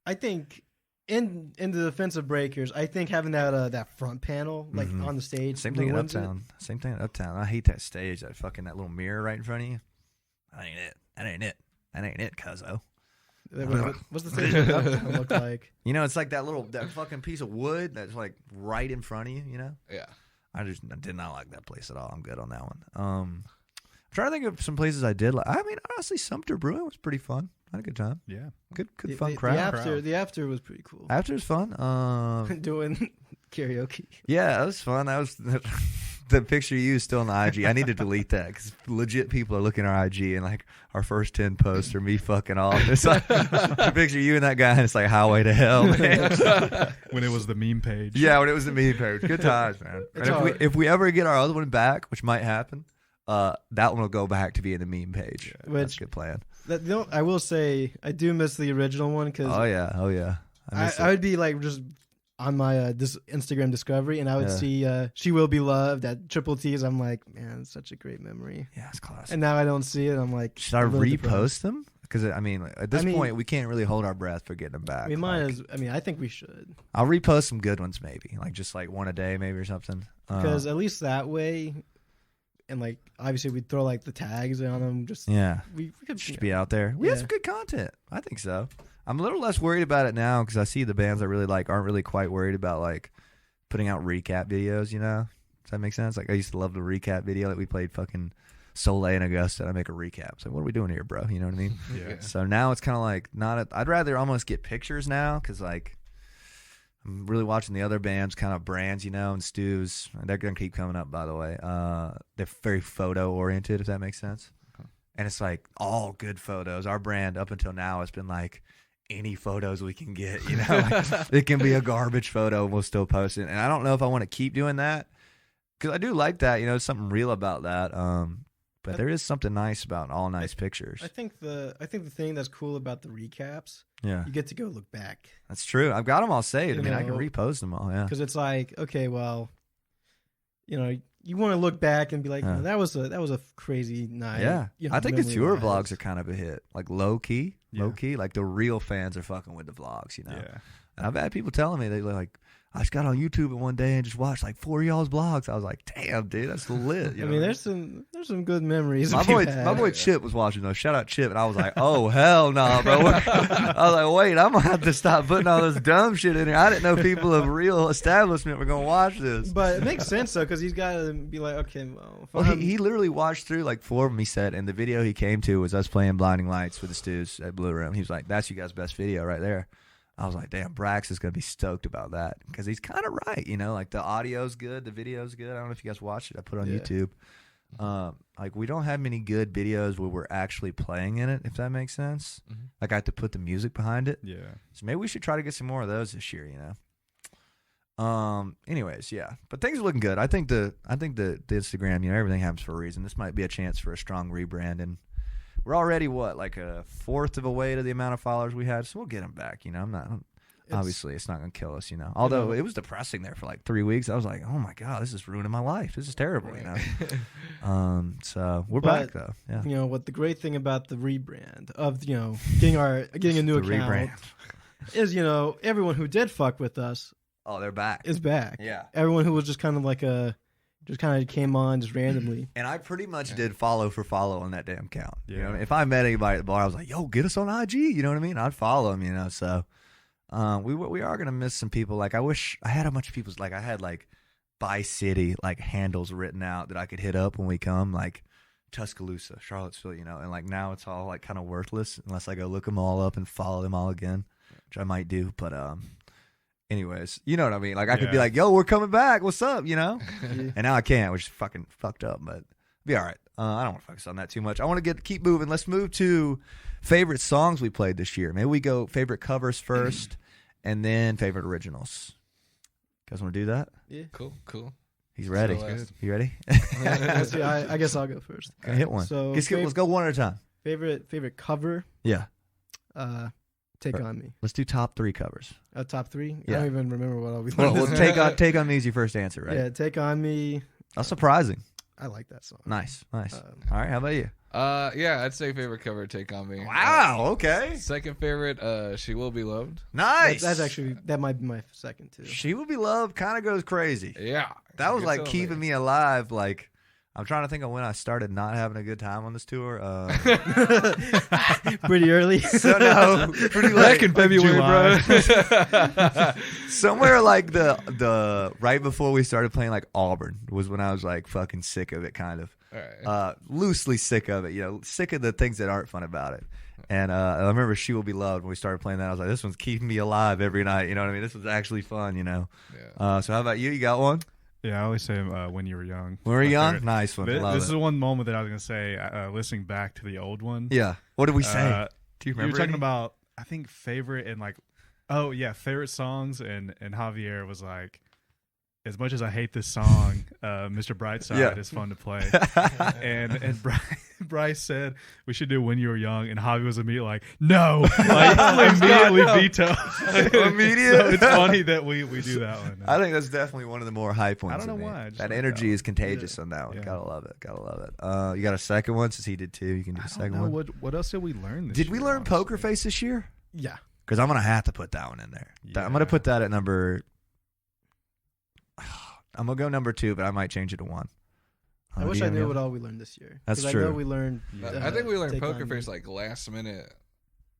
I think in the defense of Breakers, I think having that front panel, like, on the stage. Same thing in Uptown. Same thing in Uptown. I hate that stage, that little mirror right in front of you. That ain't it, cuzzo. What's the stage in Uptown look like? It's like that fucking piece of wood that's, like, right in front of you, Yeah. I did not like that place at all. I'm good on that one. I'm trying to think of some places I did like. I mean, honestly, Sumter Brewing was pretty fun. I had a good time. Yeah. Good fun crowd. The after was pretty cool. After was fun. Doing karaoke. Yeah, that was fun. That was the picture you used still on the IG. I need to delete that because legit people are looking at our IG and like our first 10 posts are me fucking off. It's like the picture of you and that guy and it's like Highway to Hell, man. When it was the meme page. Yeah, when it was the meme page. Good times, man. And if we ever get our other one back, which might happen, that one will go back to being the meme page. Yeah, that's a good plan. I will say I do miss the original one because oh yeah I would be like just on my this Instagram discovery and I would see She Will Be Loved at Triple T's. I'm like, man, it's such a great memory. Yeah, it's classic. And now I don't see it. I'm like, should I repost them? Because I mean, at this point, we can't really hold our breath for getting them back. We might as. I mean, I think we should. I'll repost some good ones, maybe just like one a day, maybe or something. Because at least that way. And like obviously we'd throw like the tags on them. We could just be out there. We have some good content. I think so. I'm a little less worried about it now because I see the bands I really like aren't really quite worried about like putting out recap videos. Does that make sense? Like I used to love the recap video that we played fucking Soleil in Augusta. I make a recap. So what are we doing here, bro? You know what I mean? Yeah. So now it's kind of like I'd rather almost get pictures now because like. I'm really watching the other bands, kind of brands, and Stu's. They're going to keep coming up, by the way. They're very photo-oriented, if that makes sense. Okay. And it's like all good photos. Our brand, up until now, has been like any photos we can get. Like, it can be a garbage photo and we'll still post it. And I don't know if I want to keep doing that because I do like that. There's something real about that. But there is something nice about all nice pictures. I think the thing that's cool about the recaps, you get to go look back. That's true. I've got them all saved. I can repost them all. Yeah, because it's like, okay, well, you want to look back and be like, that was a crazy night. Yeah, I think the tour vlogs are kind of a hit, like low key, like the real fans are fucking with the vlogs. Yeah. And I've had people telling me they like. I just got on YouTube one day and just watched like 4 of y'all's vlogs. I was like, "Damn, dude, that's lit." I mean, there's some good memories. My boy Chip was watching those. Shout out Chip, and I was like, "Oh hell no, nah, bro!" I was like, "Wait, I'm gonna have to stop putting all this dumb shit in here." I didn't know people of real establishment were gonna watch this. But it makes sense though, because he's got to be like, "Okay, well." He literally watched through like 4 of them. He said, and the video he came to was us playing Blinding Lights with the Stews at Blue Room. He was like, "That's you guys' best video right there." I was like, damn, Brax is going to be stoked about that because he's kind of right. Like the audio's good, the video's good. I don't know if you guys watched it. I put it on YouTube. Like we don't have many good videos where we're actually playing in it, if that makes sense. Mhm. Like I have to put the music behind it. Yeah. So maybe we should try to get some more of those this year, you know. Anyways, yeah. But things are looking good. I think the Instagram, you know, everything happens for a reason. This might be a chance for a strong rebrand, and we're already like a fourth of a way to the amount of followers we had, so we'll get them back, you know. Obviously, it's not going to kill us, you know. Although it was depressing there for like 3 weeks. I was like, oh my God, this is ruining my life. This is terrible, you know. So we're back though. Yeah. You know what the great thing about the rebrand of, you know, getting a new account rebrand is, you know, everyone who did fuck with us Oh, they're back. is back. Yeah. Everyone who was just kind of like just kind of came on just randomly. And I pretty much did follow for follow on that damn account. You know Yeah. what I mean? If I met anybody at the bar, I was like, yo, get us on IG. You know what I mean? I'd follow them, you know. So we are going to miss some people. Like, I wish I had a bunch of people's, like, I had, like, by city, like, handles written out that I could hit up when we come, like, Tuscaloosa, Charlottesville, you know. And, like, now it's all, like, kind of worthless unless I go look them all up and follow them all again, which I might do. But, anyways, you know what I mean? Like, I could be like, yo, we're coming back. What's up, you know? And now I can't, which is fucking fucked up, but be all right. I don't want to focus on that too much. I want to keep moving. Let's move to favorite songs we played this year. Maybe we go favorite covers first and then favorite originals. You guys want to do that? Yeah. Cool. He's ready. So You ready? I guess I'll go first. Okay, hit one. So Let's go one at a time. favorite cover, Yeah. Take On Me. Let's do top 3 covers. Top 3? Yeah. I don't even remember what I'll be Well, take on me is your first answer, right? Yeah, Take On Me. That's surprising. I like that song. Nice. All right, how about you? Yeah, I'd say favorite cover, Take On Me. Wow, okay. Second favorite, She Will Be Loved. Nice. That's actually, that might be my second too. She Will Be Loved kind of goes crazy. Yeah. That was Good like song, keeping man. me alive. Like, I'm trying to think of when I started not having a good time on this tour. Pretty early. So no, pretty Back late. in February, bro. Somewhere like the right before we started playing, like Auburn was when I was like fucking sick of it, kind of. All right. Loosely sick of it, you know, sick of the things that aren't fun about it. And I remember She Will Be Loved when we started playing that. I was like, this one's keeping me alive every night. You know what I mean? This was actually fun, you know. Yeah. So how about you? You got one? Yeah, I always say When You Were Young. When we were My young? favorite. Nice one. This Love is it. one moment that I was going to say, listening back to the old one. Yeah. What did we say? Do you You were remember? talking any? about, I think, favorite and like, oh yeah, favorite songs, and Javier was like, as much as I hate this song, Mr. Brightside is fun to play. and Bryce said we should do When You Were Young, and Javi was immediately like, no, like immediately veto. Immediate. So it's funny that we do that one. I think that's definitely one of the more hype ones. I don't know of me. why, I just That like energy that is contagious on that one. Yeah. Gotta love it. Gotta love it. You got a second one since he did 2. You can do I a don't second know one. what else did we learn this Did we year, learn honestly? Poker Face this year? Yeah. Because I'm gonna have to put that one in there. I'm gonna Yeah. put that at number. I'm gonna go number 2, but I might change it to 1. I wish I knew what all we learned this year. That's 'Cause I true. know we learned. Yeah. I think we learned Take On Poker Me. Face like last minute.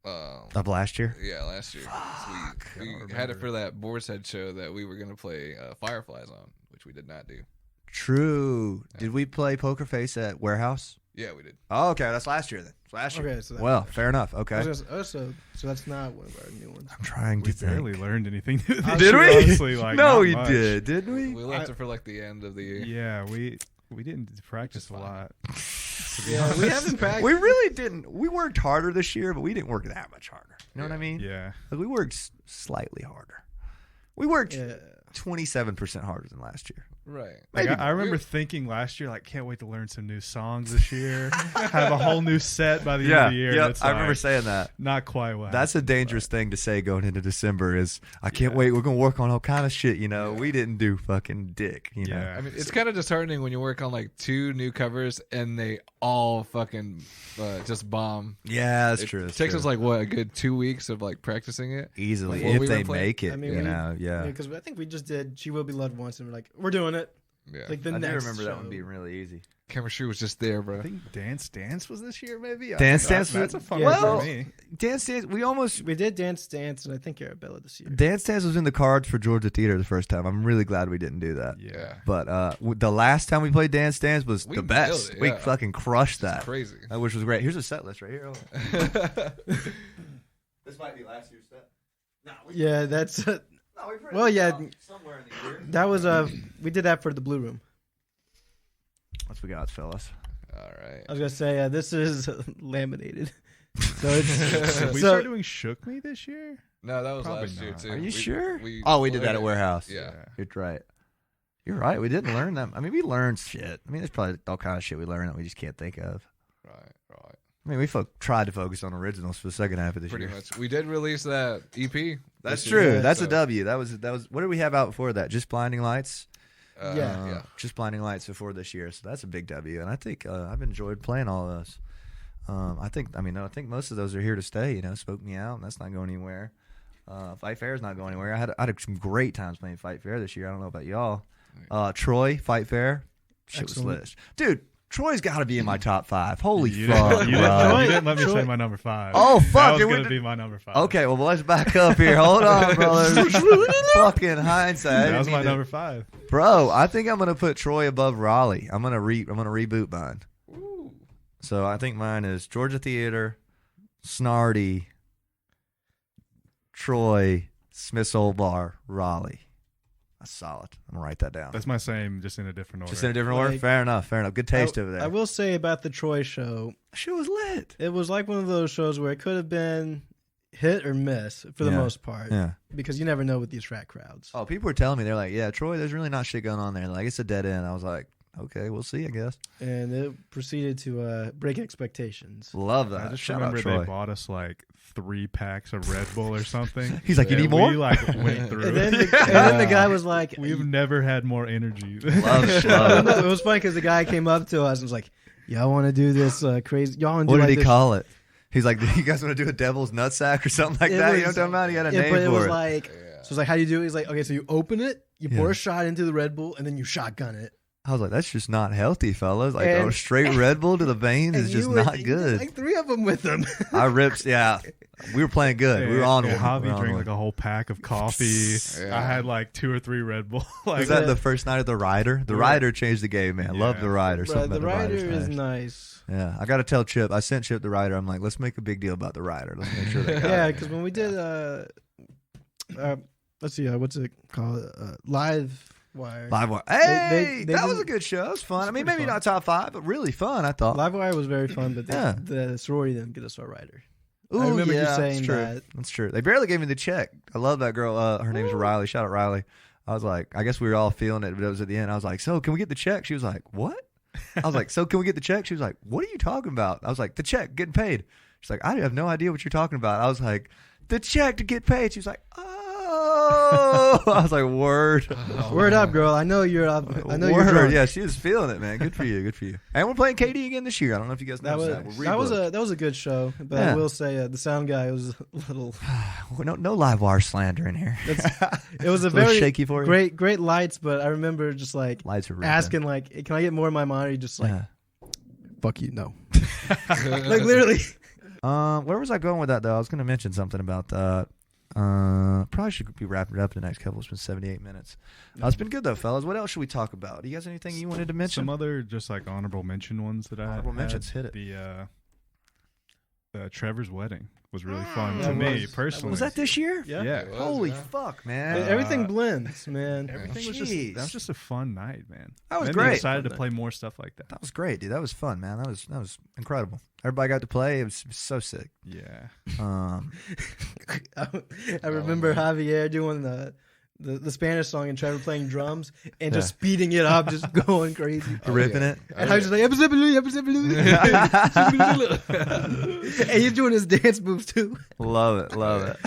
of last year. Yeah, last year. Fuck, So we had it for that Boar's Head show that we were going to play Fireflies on, which we did not do. True. Did we play Poker Face at Warehouse? Yeah, we did. Oh, okay. That's last year then. It's last year. Okay, so that- Well, fair enough. Okay. So that's not one of our new ones. I'm trying We to barely think. learned anything new this Did year, we? honestly, like, No, not we much. did, didn't we? We left it for like the end of the year. Yeah, we didn't practice a lot. Yeah, we haven't practiced. We really didn't. We worked harder this year, but we didn't work that much harder. You know what I mean? Yeah. Like, we worked slightly harder. We worked Yeah. 27% harder than last year. Right. Like, Maybe. I remember thinking last year, like, can't wait to learn some new songs this year. Have a whole new set by the end of the year. yeah. It's I remember like, saying that. not quite what That's a happened, dangerous thing to say going into December is, I can't wait. We're going to work on all kind of shit, you know. Yeah. We didn't do fucking dick, you know. Yeah. I mean, it's kind of disheartening when you work on like 2 new covers and they all fucking just bomb. Yeah, that's It true. That's takes true. us like what, a good 2 weeks of like practicing it. Easily, Like, what if we they were playing. make it, I mean, you know, yeah. Because I think we just did She Will Be Loved once, and we're like, we're doing it. Yeah. Like the I do next remember that one show. being really easy. Chemistry was just there, bro. I think Dance Dance was this year, maybe. Dance Dance That's a was- fun Yeah, one well- for me. Dance Dance, We did Dance Dance, and I think Arabella this year. Dance Dance was in the cards for Georgia Theater the first time. I'm really glad we didn't do that. Yeah. But the last time we played Dance Dance was We the nailed best. it, We yeah. fucking crushed It's that, crazy. which was great. Here's a set list right here. This might be last year's set. No, Yeah, that's. no, Well, yeah. somewhere in the year. That was we did that for the Blue Room. What we got, fellas? All right. I was gonna say this is laminated. So it's Did we start doing Shook Me this year? No, that was Probably last year not. too. Are you sure? We We did that at Warehouse. Yeah. You're right. You're right. We didn't learn that. I mean, we learned shit. I mean, there's probably all kind of shit we learned that we just can't think of. Right. I mean, we tried to focus on originals for the second half of this Pretty year. much. We did release that EP. That's this true. year, That's so- a W. That was. What did we have out before that? Just Blinding Lights. Yeah. Just Blinding Lights before this year. So that's a big W. And I think I've enjoyed playing all of those. I think most of those are here to stay. You know, Spoke Me Out, and that's not going anywhere. Fight Fair is not going anywhere. I had some great times playing Fight Fair this year. I don't know about y'all. Troy, Fight Fair. Shit was lit. Dude, Troy's got to be in my top 5. Holy fuck, You bro. didn't let me say my number 5. Oh, fuck. That was Did we going to do- be my number 5. Okay, well, let's back up here. Hold on, brother. Fucking hindsight. I That was didn't my mean to- number 5. Bro, I think I'm gonna put Troy above Raleigh. I'm gonna reboot mine. Ooh. So I think mine is Georgia Theater, Snarty, Troy, Smith's Old Bar, Raleigh. That's solid. I'm gonna write that down. That's my same, just in a different order. Just in a different order. Like- Fair enough. Good taste over there. I will say about the Troy show, Shit was lit. it was like one of those shows where it could have been hit or miss for the Yeah. most part. Yeah. Because you never know with these frat crowds. Oh, people were telling me they're like, yeah, Troy, there's really not shit going on there. Like it's a dead end. I was like, okay, we'll see. I guess. And it proceeded to break expectations. Love that. I just Shout remember out Troy. they bought us like 3 packs of Red Bull or something. He's like, you And need more? We like went through And then, it. the guy was like, We've never had more energy. Love it it. was funny because the guy came up to us and was like, y'all want to do this crazy, y'all want to What do did like he this call it? He's like, you guys want to do a devil's nutsack or something like It that? You know what I'm was- talking about? He had a Yeah, name but it for was it. like, Yeah. so it's like, how do you do it? He's like, okay, so you open it, you pour Yeah. a shot into the Red Bull, and then you shotgun it. I was like, that's just not healthy, fellas. Like, And- straight Red Bull to the veins And is just you were- not you good. did like 3 of them with them. I ripped, yeah. We were playing good. We were on one. And Javi We were on drank one. like a whole pack of coffee. Yeah. I had like 2 or 3 Red Bull. Like, Was that the first night of the Rider? The Yeah. Rider changed the game, man. Love Yeah. the Rider. Bruh, Something the about rider Rider's is nice. nice. Yeah, I got to tell Chip. I sent Chip the Rider. I'm like, let's make a big deal about the Rider. Let's make sure they got Yeah, it. because when we did, let's see, what's it called? Live Wire. Live Wire. Hey, they that did- was a good show. It was fun. I mean, pretty maybe fun. not top 5, but really fun, I thought. Live Wire was very fun, but Yeah. the sorority didn't get us a rider. Ooh, I remember you yeah, saying that's true. that. That's true. They barely gave me the check. I love that girl. Her name's Riley. Shout out Riley. I was like, I guess we were all feeling it, but it was at the end. I was like, so can we get the check? She was like, what? I was like, so can we get the check? She was like, what are you talking about? I was like, the check, getting paid. She's like, I have no idea what you're talking about. I was like, the check to get paid. She was like, oh. I was like, word. Word up, girl. I know you're up. I know you're Word. drunk. Yeah, she was feeling it, man. Good for you. Good for you. And we're playing KD again this year. I don't know if you guys That noticed was that. We're rebooked. that was a good show, but Yeah. I will say the sound guy was a little. no live wire slander in here. It was a little very shaky for you. great lights, but I remember just like Lights are ripping. asking like, hey, can I get more in my monitor? Just like, Yeah. fuck you, no. Like literally. Where was I going with that though? I was going to mention something about that. Probably should be wrapping it up in the next couple. It's been 78 minutes. It's been good though, fellas. What else should we talk about? Do you guys have anything you wanted to mention? some other just like honorable mention ones that I Honorable had. mentions, hit it. The Trevor's wedding was really fun Yeah, to it me was. personally. Was that this year? Yeah. Yeah. It was, Holy yeah. fuck, man! Everything blends, man. Everything was Jeez. that was just a fun night, man. That was Then great. They decided to Fun play more stuff like that. That was great, dude. That was fun, man. That was incredible. Everybody got to play. It was so sick. Yeah. I remember Javier doing the Spanish song and Trevor playing drums and just speeding it up, just going crazy. Ripping yeah. it. And I was just like, and he's doing his dance moves too. Love it, love it.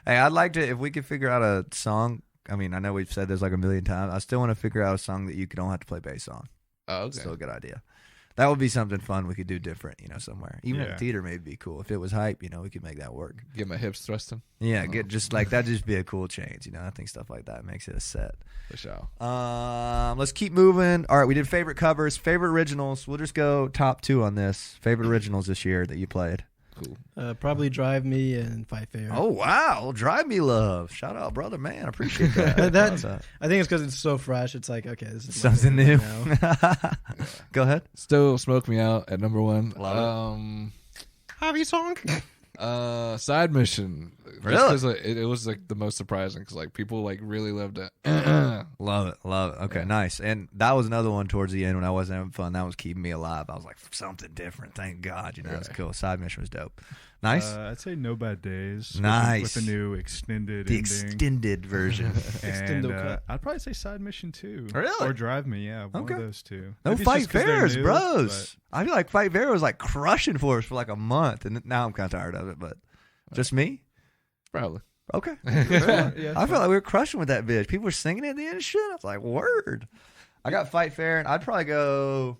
Hey, I'd like to, if we could figure out a song. I mean, I know we've said this like a million times. I still want to figure out a song that you don't have to play bass on. Oh, okay. Still a good idea. That would be something fun we could do different, somewhere. Even in Yeah. the theater, maybe be cool. If it was hype, we could make that work. Get my hips thrusting. Yeah, get just like that. Just be a cool change. I think stuff like that makes it a set. For sure. Let's keep moving. All right, we did favorite covers, favorite originals. We'll just go top 2 on this. Favorite originals this year that you played. Cool. Probably Drive Me and Fight Fair. Oh wow, Drive Me Love. Shout out, brother, man. I appreciate that. That- Love I think it's because it's so fresh. It's like, okay, this is something my new. favorite now. Go ahead. Still Smoke Me Out at number 1. Love Javi song. Side mission. Really? Because it was like the most surprising because like people like really loved it. Love it. Okay, nice. And that was another one towards the end when I wasn't having fun. That was keeping me alive. I was like, something different. Thank God. You know, it's cool. Side mission was dope. Nice. I'd say No Bad Days. Nice. With the new extended The ending. extended version. And cut. I'd probably say Side Mission too. Really? Or Drive Me, yeah. One Okay. of those two. No Maybe it's Fight just 'cause they're Fairs, new, bros. I feel like Fight Fair was like crushing for us for like a month, and now I'm kind of tired of it. But just me? Probably. Okay. Yeah, I feel like we were crushing with that bitch. People were singing it at the end of shit. I was like, word. I got Fight Fair, and I'd probably go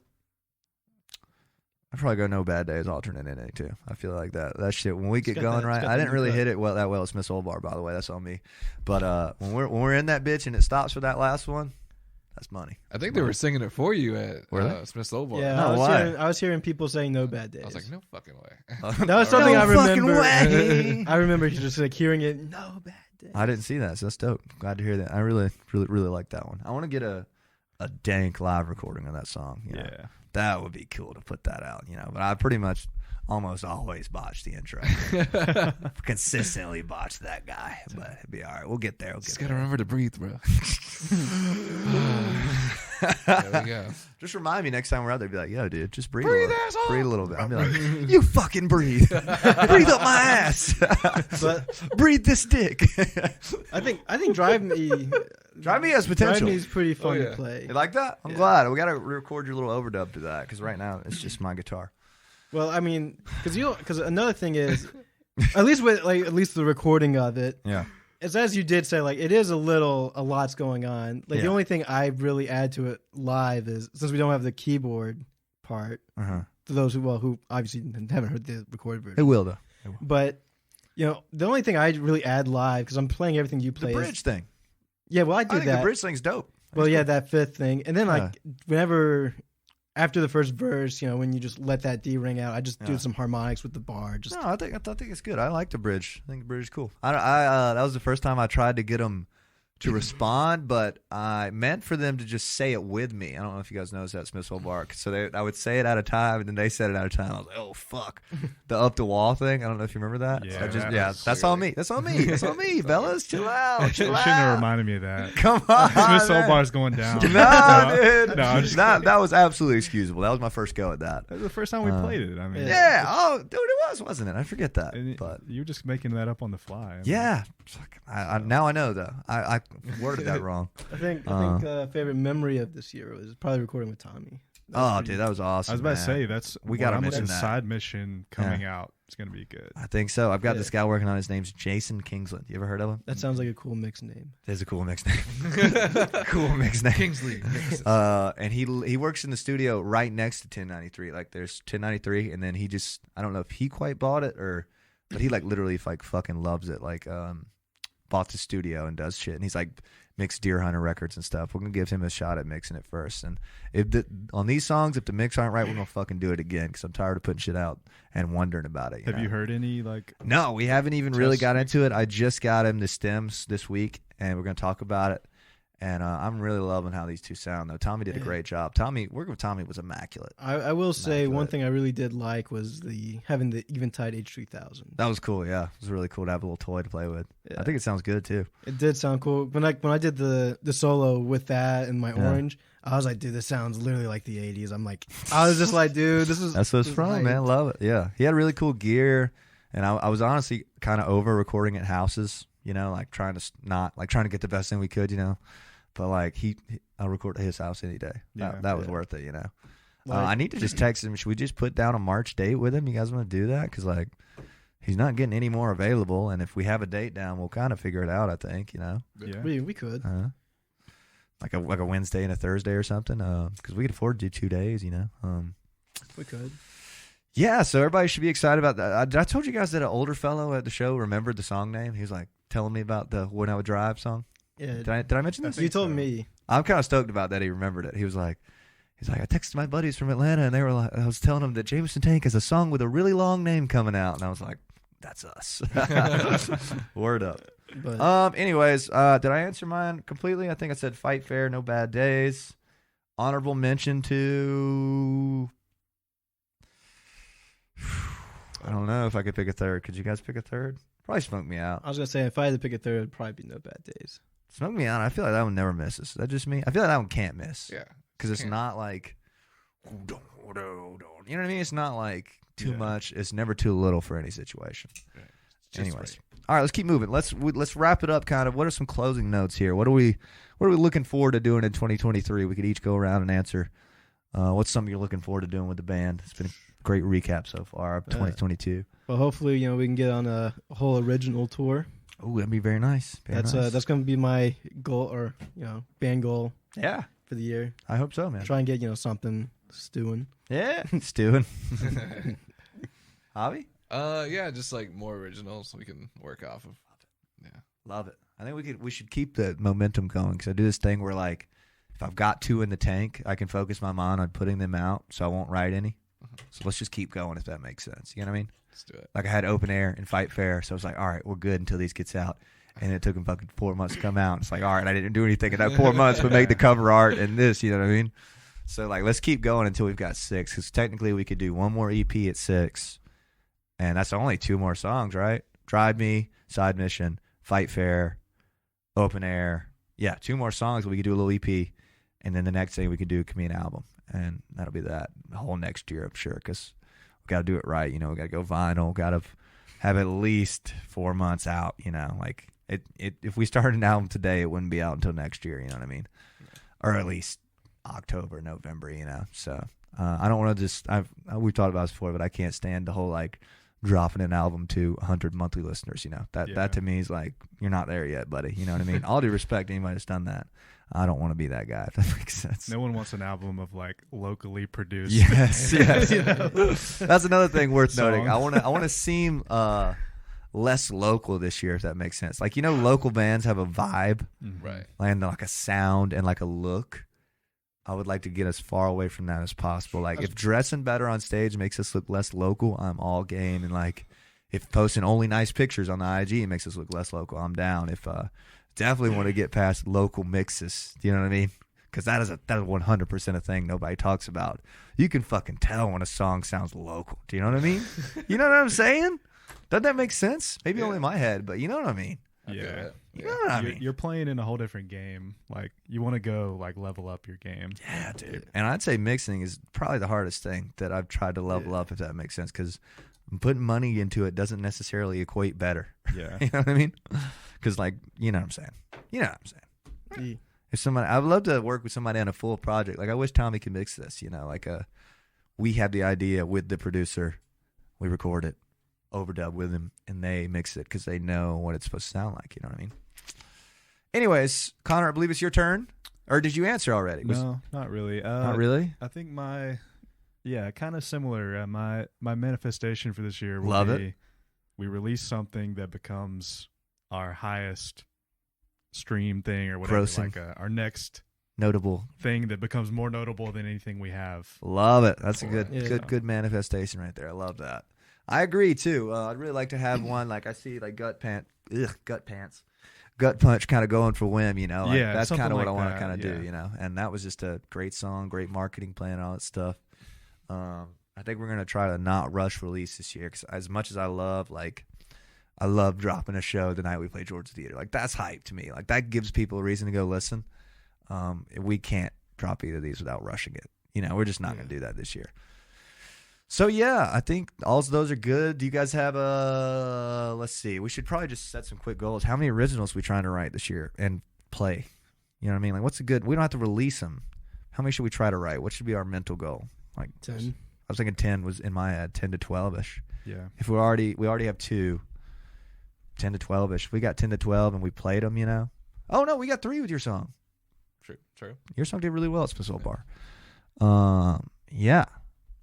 No Bad Days alternate ending too. I feel like that shit when we get got going that- right. it's got I the didn't new really cut. hit it that well at Smith's Old Bar, by the way. That's on me. But when we're in that bitch and it stops for that last one, that's money. I think they were singing it for you at Were they? Smith's Old Bar. Yeah, No, why? I was hearing people saying No Bad Days. I was like, no fucking way. That was something I No fucking remember. way. I remember just like hearing it. No Bad Days. I didn't see that, so that's dope. Glad to hear that. I really like that one. I want to get a dank live recording of that song. You know? Yeah. That would be cool to put that out, you know. But I pretty much almost always botch the intro. Consistently botch that guy. But it'd be all right. We'll get there. Just gotta remember to breathe, bro. There we go. Just remind me next time we're out there, be like, yo, dude, just breathe, Breathe, a little, asshole. breathe a little bit. I'll be like, you fucking breathe. Breathe up my ass. But Breathe this dick. I think Drive Me. Drive Me has Drive potential. Me is pretty fun yeah. to play. You like that? I'm Yeah. glad. We got to record your little overdub to that because right now it's just my guitar. Well, I mean, because another thing is, at least the recording of it, Yeah. is as you did say, like it is a lot's going on. Like Yeah. the only thing I really add to it live is since we don't have the keyboard part. Uh-huh. For those who obviously haven't heard the recorded version, It will, though. but you know the only thing I really add live because I'm playing everything you The play. bridge thing. Yeah, well I I do think that. the bridge thing's dope. Well, yeah, that fifth thing, and then Yeah. like whenever after the first verse, you know, when you just let that D ring out, I just do Yeah. some harmonics with the bar. Just No, I think it's good. I like the bridge. I think the bridge is cool. That was the first time I tried to get them to respond, but I meant for them to just say it with me. I don't know if you guys noticed that Smith's Old Bar. So I would say it at a time, and then they said it at a time. I was like, oh fuck, the up the wall thing. I don't know if you remember that. Yeah, So that was that's on me. That's on me. That's on me, fellas. Chill out. You Chill shouldn't have out. reminded me of that. Come on, Smith's Old man. Bar's going down. No, dude. No, I'm just that was absolutely excusable. That was my first go at that. That was the first time we played it. I mean, Yeah. Oh, dude, it was, wasn't it? I forget that. and But you were just making that up on the fly. I mean, yeah, now I know though. I worded that wrong. I think favorite memory of this year was probably recording with Tommy. Oh, dude, that was awesome. I was about to man. say that's We what gotta I'm mention looking that. Side mission coming out. It's gonna be good. I think so. I've got Yeah. this guy working on. His name's Jason Kingsland. You ever heard of him? That sounds like a cool mix name. There's a cool mix name. Cool mix name. Kingsley. And he works in the studio right next to 1093. Like there's 1093, and then I don't know if he quite bought it but he like literally like fucking loves it. Like bought the studio and does shit, and he's like mixed Deer Hunter records and stuff. We're gonna give him a shot at mixing it first, and on these songs, if the mix aren't right, we're gonna fucking do it again because I'm tired of putting shit out and wondering about it. Have you heard any like? No, we haven't even really Test got into it. I just got him the stems this week, and we're gonna talk about it. And I'm really loving how these two sound, though. Tommy did a great job. Working with Tommy was immaculate. I will say Immaculate. one thing I really did like was having the Eventide H3000. That was cool, yeah. It was really cool to have a little toy to play with. Yeah. I think it sounds good, too. It did sound cool. When I did the solo with that and my Yeah. orange, I was like, dude, this sounds literally like the 80s. I was just like, dude, this is That's what it's this is from, hype. man. Love it. Yeah. He had really cool gear, and I was honestly kind of over recording at houses, you know, like trying to get the best thing we could, you know. But like I'll record at his house any day. Yeah. That was worth it, you know. Like- I need to just text him. Should we just put down a March date with him? You guys want to do that? Because like he's not getting any more available, and if we have a date down, we'll kind of figure it out. I think, you know, Yeah. We could. like a Wednesday and a Thursday or something. Because we could afford to do 2 days, you know. We could. Yeah, so everybody should be excited about that. I told you guys that an older fellow at the show remembered the song name. He was like telling me about the When I Would Drive song. Yeah. Did I mention this? You told so. me. I'm kind of stoked about that. He remembered it. He's like, I texted my buddies from Atlanta, and they were like, I was telling them that Jameson Tank has a song with a really long name coming out, and I was like, that's us. Word up. But Anyways, did I answer mine completely? I think I said Fight Fair, No Bad Days. Honorable mention to So. I don't know if I could pick a third. Could you guys pick a third? Probably Smoke Me Out. I was gonna say if I had to pick a third, it'd probably be No Bad Days. Smoke Me Out. I feel like that one never misses. Is that just me? I feel like that one can't miss. Yeah. Because it's not like, you know what I mean? It's not like too much. It's never too little for any situation. Yeah, Anyways, right. all right, let's keep moving. Let's wrap it up. Kind of. What are some closing notes here? What are we looking forward to doing in 2023? We could each go around and answer. What's something you're looking forward to doing with the band? It's been a great recap so far of 2022. Well, hopefully, we can get on a whole original tour. Oh, that'd be very nice. That's going to be my goal, or band goal. Yeah, for the year. I hope so, man. Try and get something stewing. Yeah, stewing. Javi? Yeah, just like more originals we can work off of. Yeah, love it. I think we should keep the momentum going because I do this thing where like if I've got 2 in the tank, I can focus my mind on putting them out, so I won't write any. So let's just keep going if that makes sense. You know what I mean? Let's do it. Like I had Open Air and Fight Fair, so I was like, all right, we're good until these gets out. And it took them fucking 4 months to come out. It's like, all right, I didn't do anything in that 4 months but make the cover art and this, you know what I mean? So like, let's keep going until we've got 6, because technically we could do one more EP at 6, and that's only 2 more songs, right? Drive Me, Side Mission, Fight Fair, Open Air. Yeah, 2 more songs. We could do a little EP, and then the next thing we could do could be an album, and that'll be that the whole next year, I'm sure, because we got to do it right. We got to go vinyl, got to have at least 4 months out. Like if we started an album today, it wouldn't be out until next year. You know what I mean? Or at least October, November. So I don't want to just. We've talked about this before, but I can't stand the whole like dropping an album to 100 monthly listeners. That to me is like you're not there yet, buddy. You know what I mean? All due respect to anybody that's done that. I don't want to be that guy, if that makes sense. No one wants an album of like locally produced. Yes. That's another thing worth noting. I want to seem less local this year, if that makes sense. Like local bands have a vibe, right? And like a sound and like a look. I would like to get as far away from that as possible. Like if dressing better on stage makes us look less local, I'm all game. And like if posting only nice pictures on the IG makes us look less local, I'm down. If definitely want to get past local mixes. Do you know what I mean? Because that is 100% a thing nobody talks about. You can fucking tell when a song sounds local. Do you know what I mean? You know what I'm saying? Doesn't that make sense? Maybe only in my head, but you know what I mean? Yeah. You know what I mean? You're playing in a whole different game. Like you want to go like level up your game. Yeah, dude. And I'd say mixing is probably the hardest thing that I've tried to level up, if that makes sense. Because putting money into it doesn't necessarily equate better. Yeah. You know what I mean? Because like, you know what I'm saying? Yeah. If somebody, I'd love to work with somebody on a full project. Like I wish Tommy could mix this. Like we have the idea with the producer, we record it, overdub with him, and they mix it because they know what it's supposed to sound like. You know what I mean? Anyways, Connor, I believe it's your turn. Or did you answer already? No, not really. Not really? I think kind of similar. My manifestation for this year will Love be it. We release something that becomes our highest stream thing or whatever. Grossing. Like our next Notable thing that becomes more notable than anything we have. Love it. That's a good Yeah. good manifestation right there. I love that. I agree too. I'd really like to have one like I see like gut punch kind of going for Whim. Like, Yeah, that's kind of what something I want like to kind of that, do. And that was just a great song, great marketing plan, all that stuff. I think we're gonna try to not rush release this year because as much as I love dropping a show the night we play Georgia Theater. Like that's hype to me. Like that gives people a reason to go listen. We can't drop either of these without rushing it. We're just not going to do that this year. So yeah, I think all of those are good. Do you guys have let's see. We should probably just set some quick goals. How many originals are we trying to write this year and play? You know what I mean? Like what's a good, we don't have to release them. How many should we try to write? What should be our mental goal? Like 10. I was thinking 10 was in my head, 10 to 12-ish. Yeah. If we already have 2, 10 to 12-ish. If we got 10 to 12 and we played them, Oh, no, we got 3 with your song. True. Your song did really well at Special Bar. Yeah.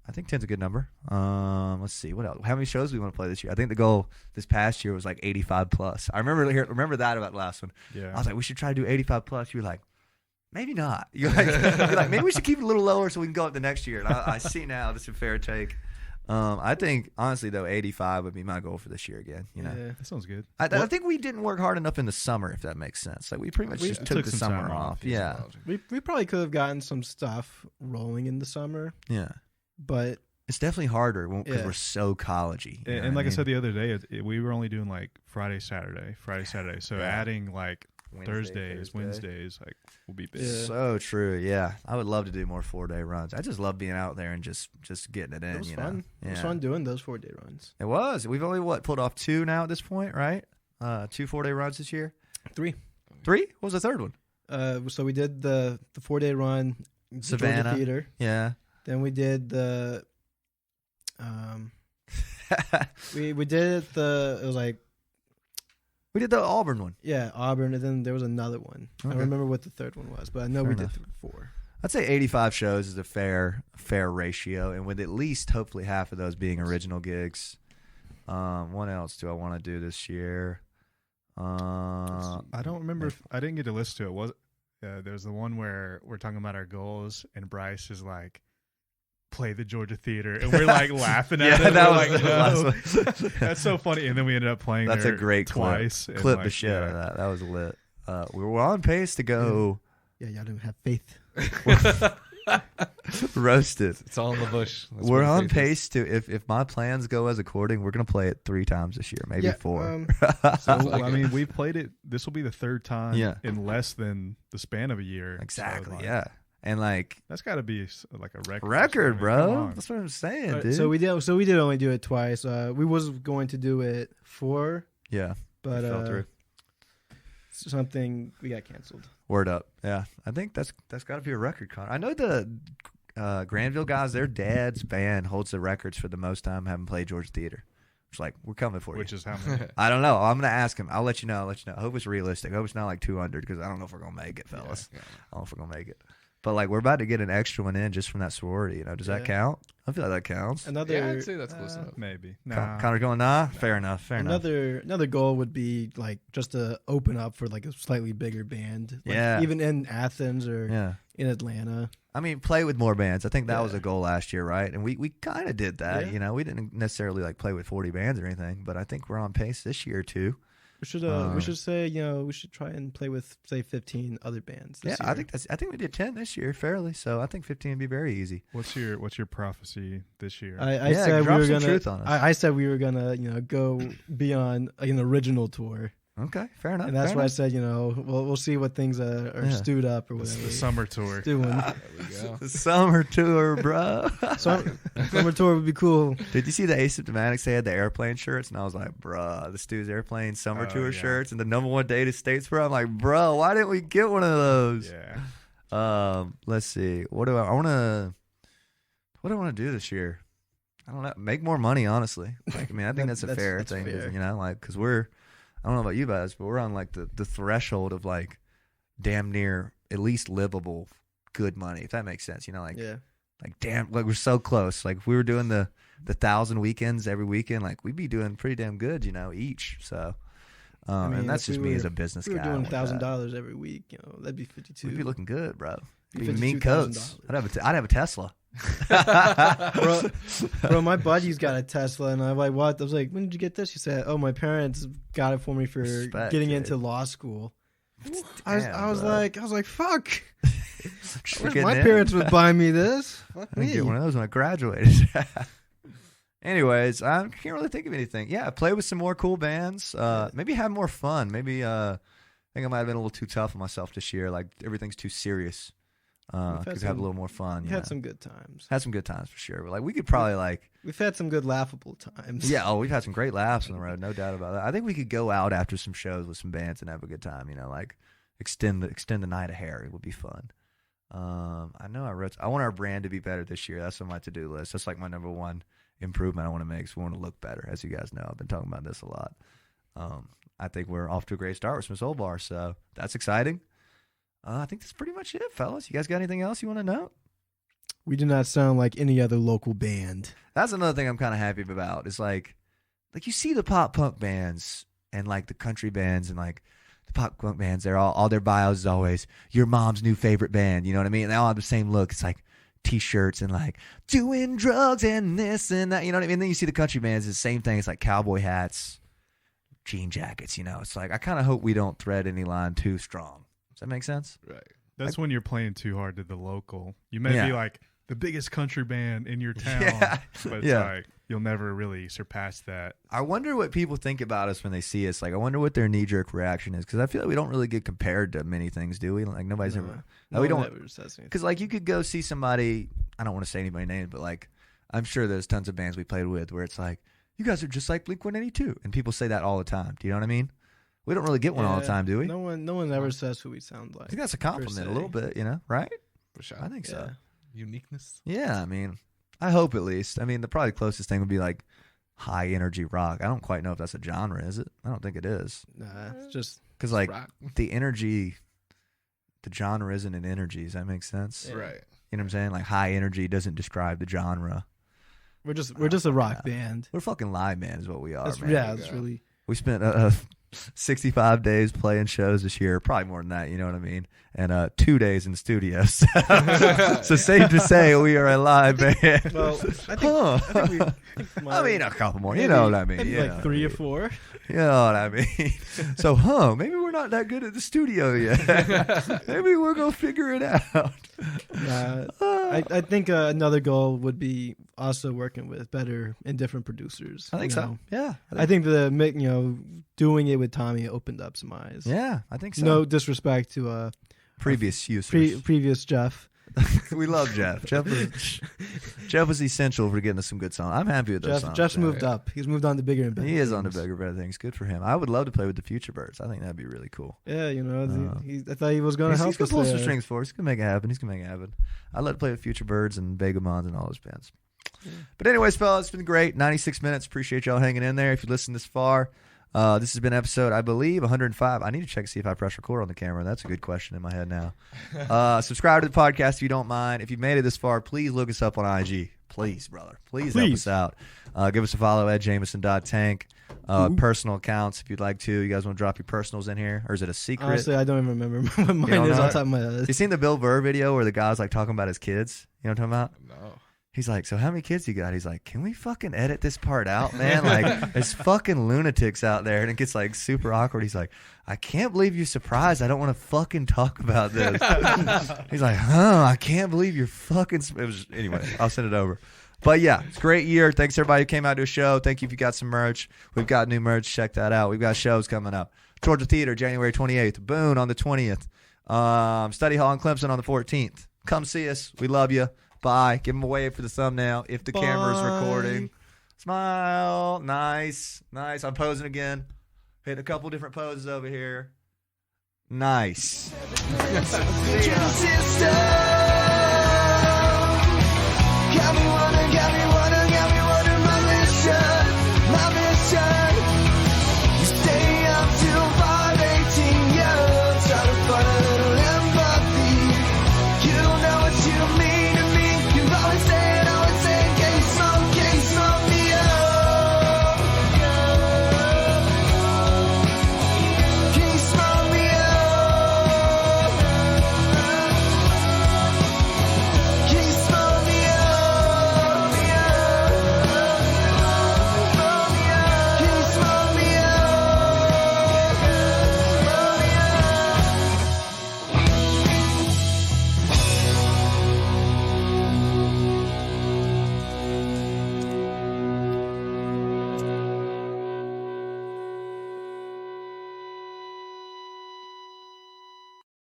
I think 10's a good number. Let's see. What else? How many shows do we want to play this year? I think the goal this past year was like 85 plus. I remember that about the last one. Yeah. I was like, we should try to do 85 plus. You were like, maybe not. You're like, maybe we should keep it a little lower so we can go up the next year. And I see now that's a fair take. I think, honestly, though, 85 would be my goal for this year again. Yeah. That sounds good. I think we didn't work hard enough in the summer, if that makes sense. Like we pretty much just took the some summer time off. off. Yeah. We probably could have gotten some stuff rolling in the summer, Yeah. but It's definitely harder because we're so collegey. And like I said the other day, we were only doing like Friday, Saturday. So adding like Thursdays, Wednesdays, like will be big. Yeah. So true. Yeah, I would love to do more 4-day runs. I just love being out there and just getting it in. It was you fun. know? Yeah. It was fun doing those 4-day runs. It was. We've only pulled off 2 now at this point, right? 2 4-day runs this year. 3. 3? What was the third one? So we did the 4-day run, Savannah Georgia Theater. Yeah. Then we did the we did it was like we did the Auburn one. Yeah, Auburn, and then there was another one. Okay. I don't remember what the third one was, but I know we did 4. I'd say 85 shows is a fair ratio, and with at least hopefully half of those being original gigs. What else do I want to do this year? I don't remember. I didn't get to listen to it. There's the one where we're talking about our goals, and Bryce is like, play the Georgia Theater, and we're like laughing at it. That was like, no. That's so funny. And then we ended up playing. That's a great twice. Clip like, the shit out of that. That was lit. We were on pace to go. Yeah, y'all didn't have faith. Roasted. It's all in the bush. We're on pace to if my plans go as according, we're gonna play it 3 times this year, maybe 4. So I mean, we played it. This will be the 3rd time in less than the span of a year. Exactly. So like, yeah. And like that's got to be like a record. Record, bro. That's what I'm saying, dude. So we did only do it twice. We was going to do it 4. Yeah. But something we got canceled. Word up. Yeah. I think that's got to be a record, Connor. I know the Granville guys, their dad's band holds the records for the most time having played Georgia Theater. It's like, we're coming for you. Which is how many? I don't know. I'm going to ask him. I'll let you know. I hope it's realistic. I hope it's not like 200 because I don't know if we're going to make it, fellas. Yeah. I don't know if we're going to make it. But like we're about to get an extra one in just from that sorority. You know, does that count? I feel like that counts. I'd say that's close enough. Maybe. Nah. Connor's going, nah? Fair enough. Another goal would be like just to open up for like a slightly bigger band. Like even in Athens or in Atlanta. I mean, play with more bands. I think that was a goal last year, right? And we kind of did that. Yeah. You know, we didn't necessarily like play with 40 bands or anything, but I think we're on pace this year too. We should say, we should try and play with, say, 15 other bands this year. I think we did 10 this year fairly, so I think 15 would be very easy. What's your prophecy this year? I said we were gonna truth on us. I said we were gonna go beyond an original tour. Okay, fair enough. And that's why I said, we'll see what things are stewed up or whatever. The summer tour. Doing. There we go. The summer tour, bro. Summer tour would be cool. Did you see the Asymptomatics? They had the airplane shirts, and I was like, bro, the Stu's Airplane summer tour shirts and the #1 date is Statesboro. I'm like, bro, why didn't we get one of those? Yeah. Let's see. What do I want to do this year? I don't know. Make more money, honestly. Like, I mean, I think that's a fair thing, fair. Like, because I don't know about you guys, but we're on like the threshold of like damn near at least livable good money, if that makes sense. Like damn, like we're so close. Like if we were doing the 1,000 weekends every weekend, like we'd be doing pretty damn good, each. So, and that's just me as a business guy. If we were doing $1,000 every week, that'd be 52. We'd be looking good, bro. We'd be mean coats. I'd have a Tesla. bro, my buddy's got a Tesla, and I'm like, what? I was like, when did you get this? He said, oh, my parents got it for me for getting into law school. I was like, fuck. My parents would buy me this. Fuck me. I get one of those when I graduated. Anyways, I can't really think of anything. Yeah, play with some more cool bands. Maybe have more fun. Maybe I think I might have been a little too tough on myself this year. Like everything's too serious. Could have a little more fun. We had some good times. Had some good times for sure. But like we could probably we've had some good laughable times. Yeah, we've had some great laughs on the road, no doubt about that. I think we could go out after some shows with some bands and have a good time. Like extend the night of Harry would be fun. I know I want our brand to be better this year. That's on my to-do list. That's like my #1 improvement I want to make. So we want to look better, as you guys know. I've been talking about this a lot. I think we're off to a great start with Smith's Old Bar, so that's exciting. I think that's pretty much it, fellas. You guys got anything else you want to know? We do not sound like any other local band. That's another thing I'm kind of happy about. It's like you see the pop punk bands and like the country bands and like the pop punk bands. They're all their bios is always your mom's new favorite band. You know what I mean? And they all have the same look. It's like T-shirts and like doing drugs and this and that. You know what I mean? And then you see the country bands. It's the same thing. It's like cowboy hats, jean jackets. It's like I kind of hope we don't thread any line too strong. Does that make sense? Right. That's when you're playing too hard to the local. You may be like the biggest country band in your town. But it's like you'll never really surpass that. I wonder what people think about us when they see us. Like, I wonder what their knee-jerk reaction is, because I feel like we don't really get compared to many things, do we? Like, nobody's ever. No, we one don't. ever says anything. Because like you could go see somebody. I don't want to say anybody's name, but like I'm sure there's tons of bands we played with where it's like, you guys are just like Blink-182, and people say that all the time. Do you know what I mean? We don't really get one all the time, do we? No one ever says who we sound like. I think that's a compliment a little bit, right? For sure. I think so. Uniqueness. Yeah, I mean, I hope at least. I mean, the probably closest thing would be like high energy rock. I don't quite know if that's a genre, is it? I don't think it is. Nah, it's just because like rock. the energy, the genre isn't an energy. Does that make sense? Yeah. Right. You know what I'm saying? Like high energy doesn't describe the genre. we're just a rock band. We're fucking live, man, is what we are. That's, man. yeah, it's really. We spent 65 days playing shows this year, probably more than that, you know what I mean? And 2 days in studios. So safe to say we are a live band. Well, I think I mean, a couple more. You know what I mean? Maybe like 3 or 4. You know what I mean? So, maybe we're not that good at the studio yet. Maybe we're going to figure it out. I think another goal would be also working with better and different producers. I think so. Yeah. I think doing it with Tommy opened up some eyes. Yeah, I think so. No disrespect to previous users. Previous Jeff. We love Jeff. Jeff was essential for getting us some good songs. I'm happy with those songs. Jeff's moved up. He's moved on to bigger and better He is on to things. bigger and better things. Good for him. I would love to play with the Future Birds. I think that'd be really cool. Yeah, I thought he was going to help us. He's going to pull some strings for us. He's going to make it happen. I'd love to play with Future Birds and Vagabonds and all those bands. Yeah. But anyways, fellas, it's been great. 96 minutes. Appreciate y'all hanging in there. If you listened this far, this has been episode, I believe, 105. I need to check to see if I press record on the camera. That's a good question in my head now. Subscribe to the podcast if you don't mind. If you've made it this far, please look us up on IG. Please, brother. Please help us out. Give us a follow at Jameson.tank. Personal accounts if you'd like to. You guys want to drop your personals in here? Or is it a secret? Honestly, I don't even remember what mine is on top of my head. You seen the Bill Burr video where the guy's like talking about his kids? You know what I'm talking about? No. He's like, so how many kids you got? He's like, can we fucking edit this part out, man? Like, there's fucking lunatics out there, and it gets like super awkward. He's like, I can't believe you're surprised. I don't want to fucking talk about this. He's like, I can't believe you're fucking. Anyway, I'll send it over. But yeah, it's a great year. Thanks everybody who came out to a show. Thank you if you got some merch. We've got new merch. Check that out. We've got shows coming up. Georgia Theater, January 28th. Boone on the 20th. Study Hall in Clemson on the 14th. Come see us. We love you. Bye. Give them a wave for the thumbnail if the camera's recording. Smile. Nice. I'm posing again. Hit a couple different poses over here. Nice. Come